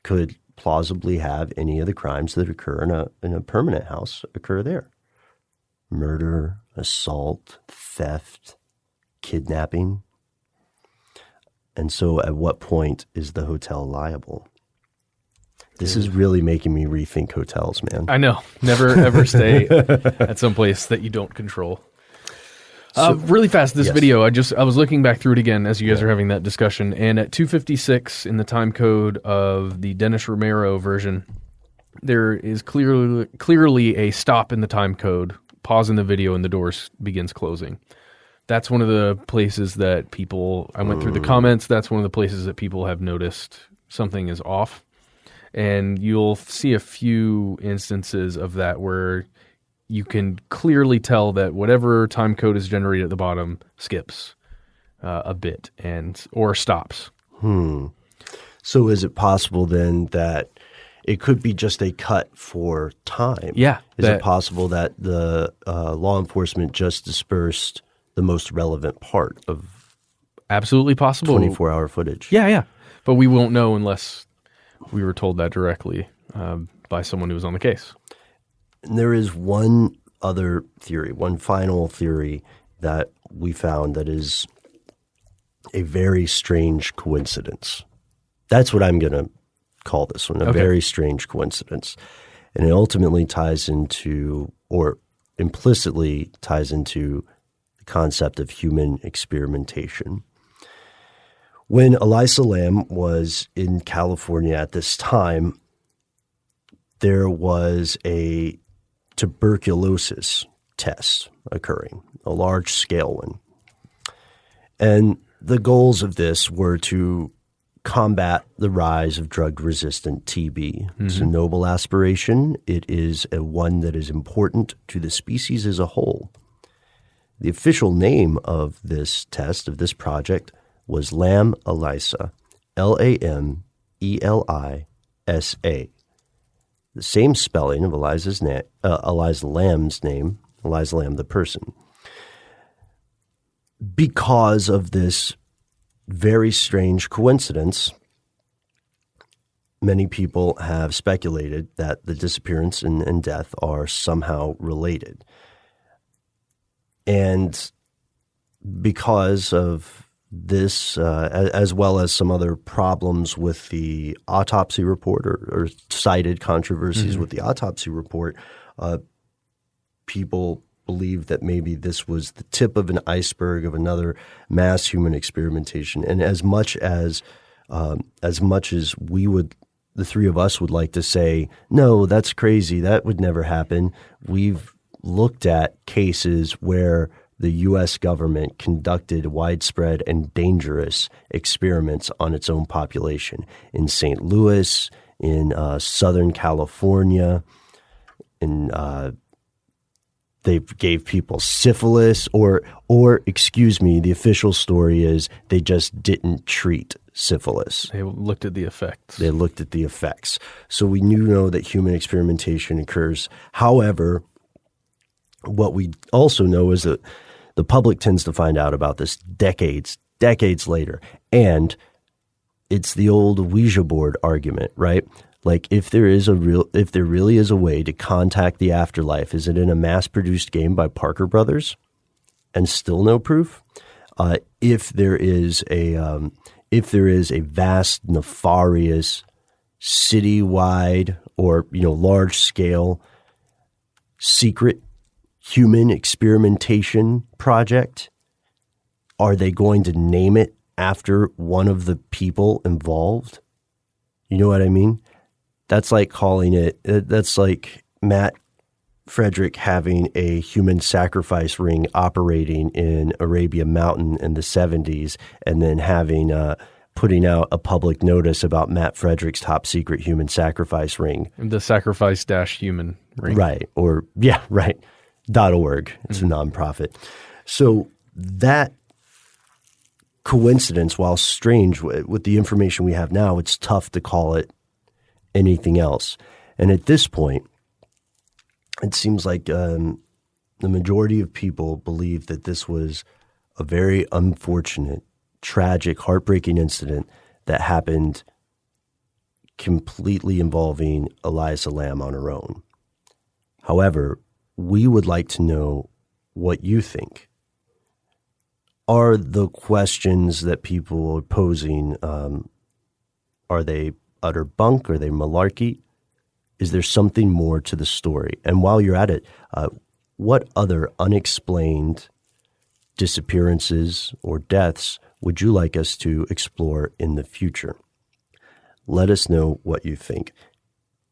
could plausibly have any of the crimes that occur in a permanent house occur there. Murder, assault, theft, kidnapping. And so at what point is the hotel liable? This is really making me rethink hotels, man. I know. Never ever stay at some place that you don't control. Really fast, this video, I was looking back through it again as you guys are having that discussion, and at 2:56 in the time code of the Dennis Romero version, there is clearly a stop in the time code, pause in the video, and the doors begins closing. That's one of the places that I went through the comments, that's one of the places that people have noticed something is off. And you'll see a few instances of that where you can clearly tell that whatever time code is generated at the bottom skips a bit or stops. So is it possible then that it could be just a cut for time? Yeah. Is it possible that the law enforcement just dispersed the most relevant part of absolutely possible 24-hour footage? Yeah. But we won't know unless we were told that directly by someone who was on the case. And there is one other theory, one final theory that we found that is a very strange coincidence. That's what I'm going to call this one, a very strange coincidence. And it ultimately ties into, or implicitly ties into, the concept of human experimentation. When Elisa Lam was in California at this time, there was a tuberculosis test occurring, a large-scale one. And the goals of this were to combat the rise of drug-resistant TB. It's a noble aspiration. It is one that is important to the species as a whole. The official name of this test, of this project, was Lam Elisa, Lamelisa. The same spelling of Elisa Lam's name, Elisa Lam the person. Because of this very strange coincidence, many people have speculated that the disappearance and death are somehow related. And because of this, as well as some other problems with the autopsy report or cited controversies with the autopsy report, people believe that maybe this was the tip of an iceberg of another mass human experimentation. And as much as we would, the three of us would like to say, no, that's crazy, that would never happen, we've looked at cases where the U.S. government conducted widespread and dangerous experiments on its own population in St. Louis, in Southern California, they gave people syphilis, or excuse me, the official story is they just didn't treat syphilis. They looked at the effects. So we know that human experimentation occurs. However, what we also know is that the public tends to find out about this decades later. And it's the old Ouija board argument, right? Like if there really is a way to contact the afterlife, is it in a mass-produced game by Parker Brothers and still no proof? If there is a vast, nefarious, citywide or large-scale secret human experimentation project, are they going to name it after one of the people involved? You know what I mean? That's like that's like Matt Frederick having a human sacrifice ring operating in Arabia Mountain in the 70s and then putting out a public notice about Matt Frederick's top secret human sacrifice ring. The sacrifice-human ring. Right. Or, yeah, right. .org. It's a nonprofit. So that coincidence, while strange with the information we have now, it's tough to call it anything else. And at this point, it seems like the majority of people believe that this was a very unfortunate, tragic, heartbreaking incident that happened completely involving Elisa Lam on her own. However, we would like to know what you think. Are the questions that people are posing, are they utter bunk? Are they malarkey? Is there something more to the story? And while you're at it, what other unexplained disappearances or deaths would you like us to explore in the future? Let us know what you think.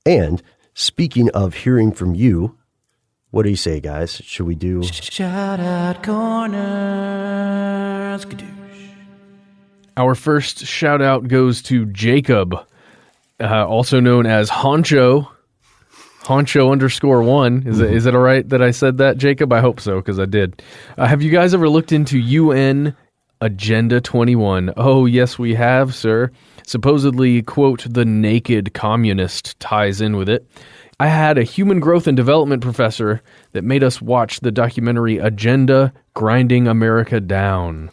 And speaking of hearing from you, what do you say, guys? Should we do Shout out corners? Our first shout out goes to Jacob, also known as Honcho _1. Is it all right that I said that, Jacob? I hope so, because I did. Have you guys ever looked into UN Agenda 21? Oh, yes, we have, sir. Supposedly, quote, the naked communist ties in with it. I had a human growth and development professor that made us watch the documentary Agenda Grinding America Down.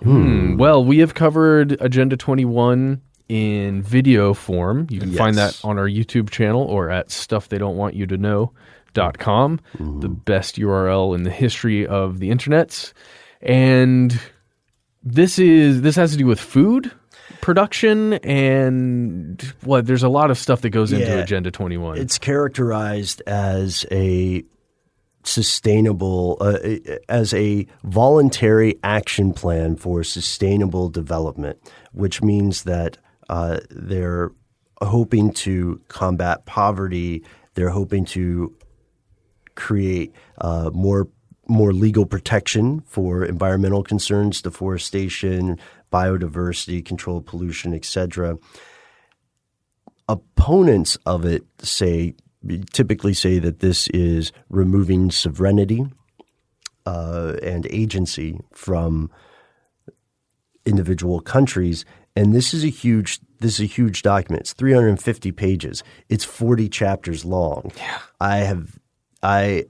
Well, we have covered Agenda 21 in video form. You can find that on our YouTube channel or at stufftheydon'twantyoutoKnow.com, the best URL in the history of the internets. And this has to do with food production and there's a lot of stuff that goes into Agenda 21. It's characterized as a sustainable, as a voluntary action plan for sustainable development, which means that they're hoping to combat poverty. They're hoping to create more legal protection for environmental concerns, deforestation, biodiversity, control pollution, etc. Opponents of it typically say that this is removing sovereignty and agency from individual countries. And this is a huge document. It's 350 pages. It's 40 chapters long. Yeah. I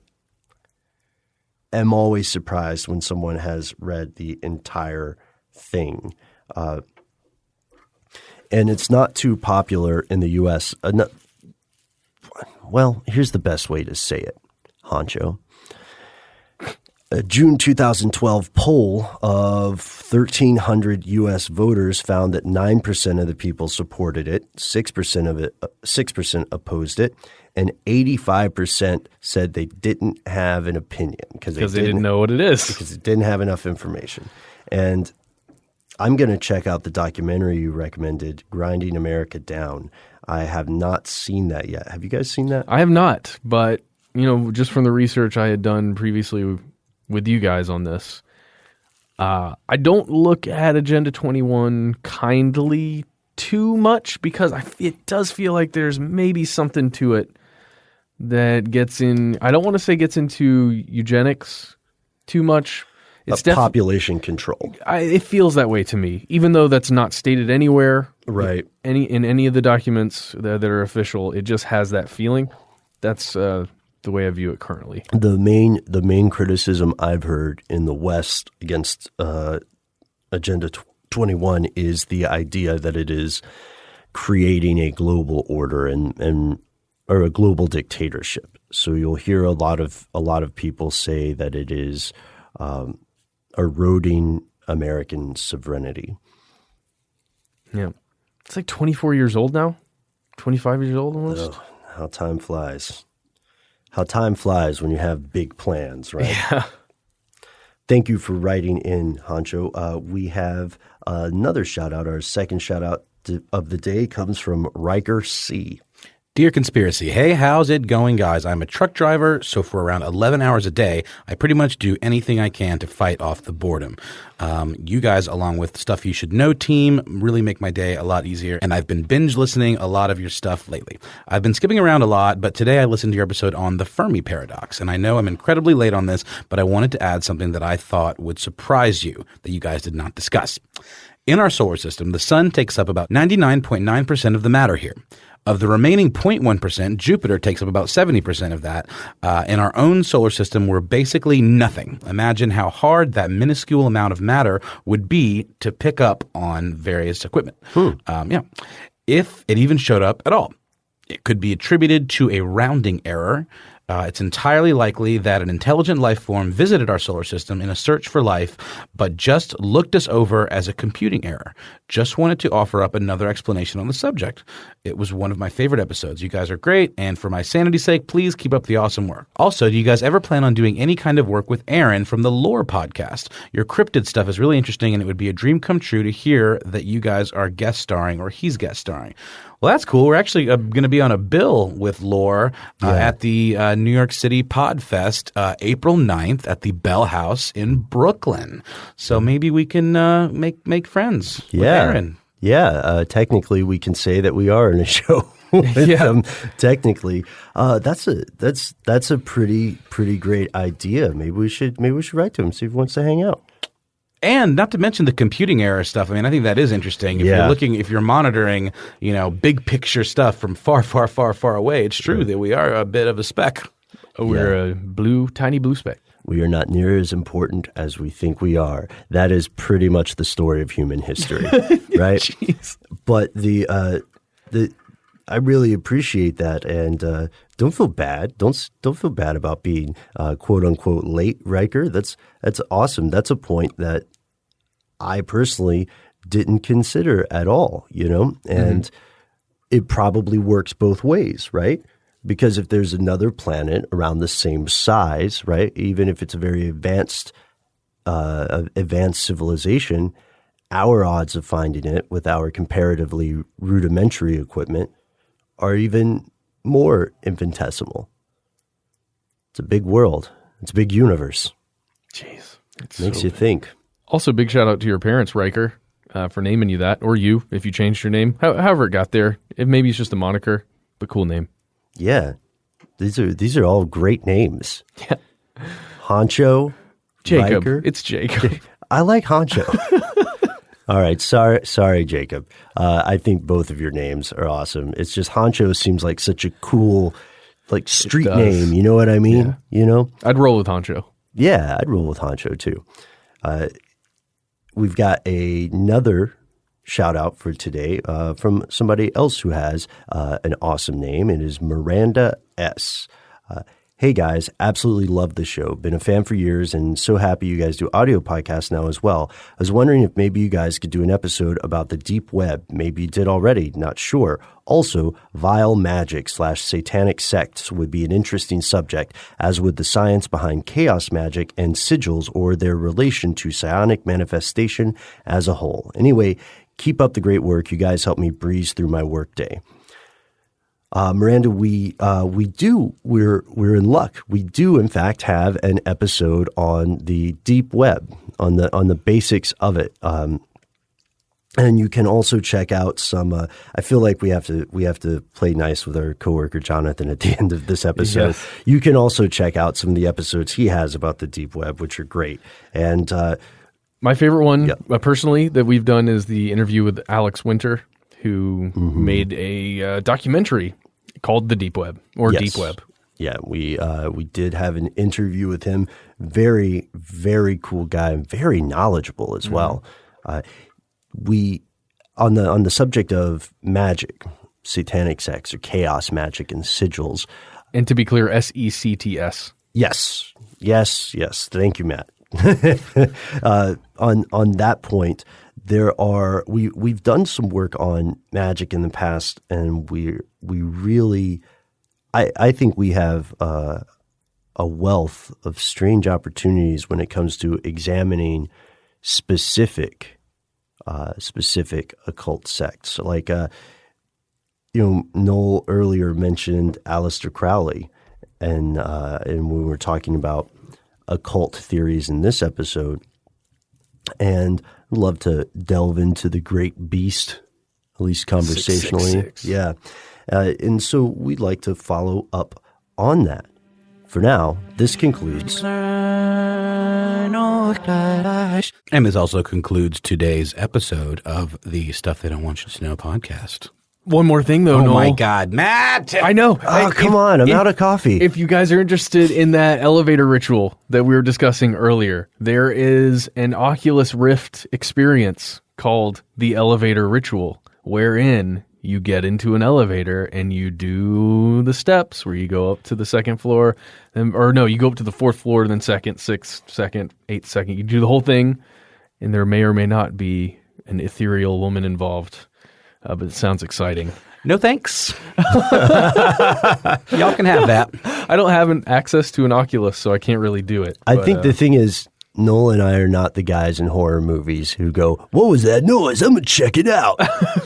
am always surprised when someone has read the entire thing. And it's not too popular in the U.S. Well, here's the best way to say it, Honcho. A June 2012 poll of 1,300 U.S. voters found that 9% of the people supported it, 6% opposed it, and 85% said they didn't have an opinion because they didn't know what it is. Because it didn't have enough information. And I'm going to check out the documentary you recommended, Grinding America Down. I have not seen that yet. Have you guys seen that? I have not, but just from the research I had done previously with you guys on this, I don't look at Agenda 21 kindly too much because it does feel like there's maybe something to it that gets in. I don't want to say gets into eugenics too much. It's population control. It feels that way to me, even though that's not stated anywhere. Right. In any of the documents that are official, it just has that feeling. That's the way I view it currently. The main criticism I've heard in the West against Agenda 21 is the idea that it is creating a global order or a global dictatorship. So you'll hear a lot of people say that it is eroding American sovereignty. Yeah. It's like 24 years old now, 25 years old almost. Oh, how time flies. How time flies when you have big plans, right? Yeah. Thank you for writing in, Honcho. We have another shout out. Our second shout out of the day comes from Riker C. Dear Conspiracy, hey, how's it going, guys? I'm a truck driver, so for around 11 hours a day, I pretty much do anything I can to fight off the boredom. You guys, along with Stuff You Should Know team, really make my day a lot easier, and I've been binge listening a lot of your stuff lately. I've been skipping around a lot, but today I listened to your episode on the Fermi Paradox, and I know I'm incredibly late on this, but I wanted to add something that I thought would surprise you that you guys did not discuss. In our solar system, the sun takes up about 99.9% of the matter here. Of the remaining 0.1%, Jupiter takes up about 70% of that. In our own solar system, we're basically nothing. Imagine how hard that minuscule amount of matter would be to pick up on various equipment. If it even showed up at all. It could be attributed to a rounding error. It's entirely likely that an intelligent life form visited our solar system in a search for life, but just looked us over as a computing error. Just wanted to offer up another explanation on the subject. It was one of my favorite episodes. You guys are great, and for my sanity's sake, please keep up the awesome work. Also, do you guys ever plan on doing any kind of work with Aaron from the Lore podcast? Your cryptid stuff is really interesting, and it would be a dream come true to hear that you guys are guest starring or he's guest starring. Well, that's cool. We're actually going to be on a bill with Lore at the New York City Podfest, April 9th at the Bell House in Brooklyn. So maybe we can make friends with Aaron. Yeah, technically we can say that we are in a show with them. Technically, that's a pretty great idea. Maybe we should write to him, see if he wants to hang out. And not to mention the computing error stuff. I mean, I think that is interesting. If you're monitoring, big picture stuff from far, far, far, far away, it's true that we are a bit of a speck. We're a tiny blue speck. We are not near as important as we think we are. That is pretty much the story of human history, right? Jeez. But I really appreciate that, and don't feel bad. Don't feel bad about being quote unquote late, Riker. That's awesome. That's a point that I personally didn't consider at all. And it probably works both ways, right? Because if there's another planet around the same size, right, even if it's a very advanced civilization, our odds of finding it with our comparatively rudimentary equipment are even more infinitesimal. It's a big world. It's a big universe. Jeez. Makes you think. Also, big shout out to your parents, Riker, for naming you that, or you, if you changed your name. However it got there. Maybe it's just a moniker, but cool name. Yeah. These are all great names. Yeah. Honcho. Jacob. Riker. It's Jacob. I like Honcho. All right. Sorry, Jacob. I think both of your names are awesome. It's just Honcho seems like such a cool, street name. You know what I mean? Yeah. I'd roll with Honcho. Yeah, I'd roll with Honcho too. We've got another shout out for today from somebody else who has an awesome name. It is Miranda S. Hey guys, absolutely love the show. Been a fan for years and so happy you guys do audio podcasts now as well. I was wondering if maybe you guys could do an episode about the deep web. Maybe you did already, not sure. Also, vile magic / satanic sects would be an interesting subject, as would the science behind chaos magic and sigils or their relation to psionic manifestation as a whole. Anyway, keep up the great work. You guys help me breeze through my workday. Miranda, we're in luck. We do in fact have an episode on the deep web, on the basics of it. And you can also check out some. I feel like we have to play nice with our coworker Jonathan at the end of this episode. Yes. You can also check out some of the episodes he has about the deep web, which are great. And my favorite one, personally, that we've done is the interview with Alex Winter, who made a documentary called The Deep Web or Deep Web. Yeah, we did have an interview with him. Very, very cool guy and very knowledgeable as well. We on the subject of magic, satanic sects or chaos magic and sigils. And to be clear, SECTS. Yes. Thank you, Matt. On that point, we've done some work on magic in the past, and we really, I think we have a wealth of strange opportunities when it comes to examining specific occult sects. Like Noel earlier mentioned Aleister Crowley, and when we were talking about occult theories in this episode, and I'd love to delve into the great beast, at least conversationally. 666. Yeah. And so we'd like to follow up on that For now, this concludes. And this also concludes today's episode of the Stuff They Don't Want You to Know podcast. One more thing, though, Oh, Noel. my God, Matt! I know. Oh, come on. I'm out of coffee. If you guys are interested in that elevator ritual that we were discussing earlier, there is an Oculus Rift experience called the Elevator Ritual, wherein you get into an elevator and you do the steps where you go up to the second floor, you go up to the fourth floor, then second, sixth, second, eighth, second. You do the whole thing, and there may or may not be an ethereal woman involved, but it sounds exciting. No thanks. Y'all can have that. I don't have access to an Oculus, so I can't really do it. I think the thing is, Noel and I are not the guys in horror movies who go, "What was that noise? I'm gonna check it out."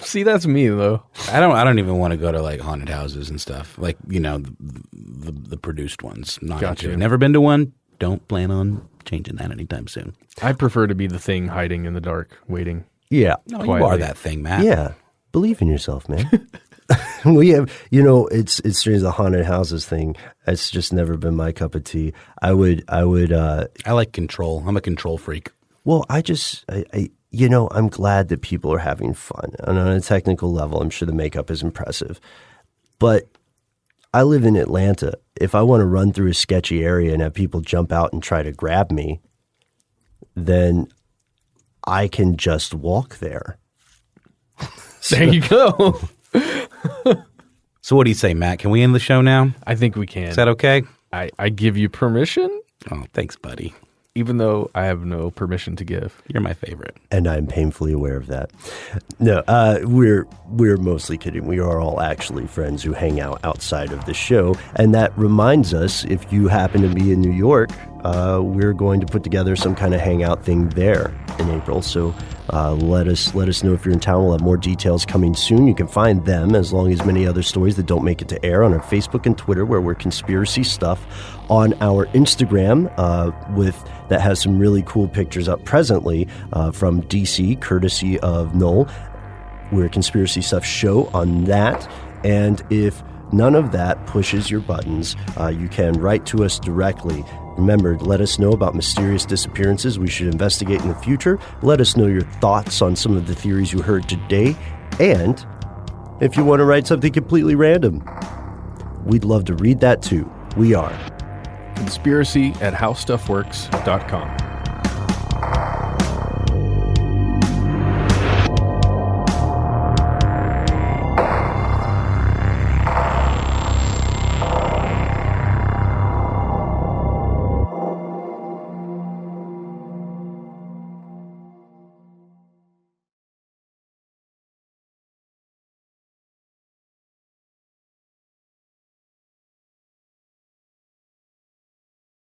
See, that's me though. I don't even want to go to like haunted houses and stuff. Like, the produced ones. Not Gotcha. into it. Never been to one. Don't plan on changing that anytime soon. I prefer to be the thing hiding in the dark, waiting. Yeah. No, you Quietly. are that thing, Matt. Yeah. Believe in yourself, man. We have, it's strange, the haunted houses thing. It's just never been my cup of tea. I like control. I'm a control freak. well, I'm glad that people are having fun. And on a technical level, I'm sure the makeup is impressive. But I live in Atlanta. If I want to run through a sketchy area and have people jump out and try to grab me, then I can just walk there. There you go. So what do you say, Matt? Can we end the show now? I think we can. Is that okay? I give you permission, Oh, thanks, buddy. even though I have no permission to give. You're my favorite. And I'm painfully aware of that. No, we're mostly kidding. We are all actually friends who hang out outside of the show. And that reminds us, if you happen to be in New York, we're going to put together some kind of hangout thing there in April. So let us know if you're in town. We'll have more details coming soon. You can find them, as long as many other stories that don't make it to air, on our Facebook and Twitter, where we're Conspiracy Stuff. On our Instagram, that has some really cool pictures up presently from DC, courtesy of Noel. We're Conspiracy Stuff Show on that. And if none of that pushes your buttons, you can write to us directly. Remember, let us know about mysterious disappearances we should investigate in the future. Let us know your thoughts on some of the theories you heard today. And if you want to write something completely random, we'd love to read that too. We are Conspiracy@howstuffworks.com.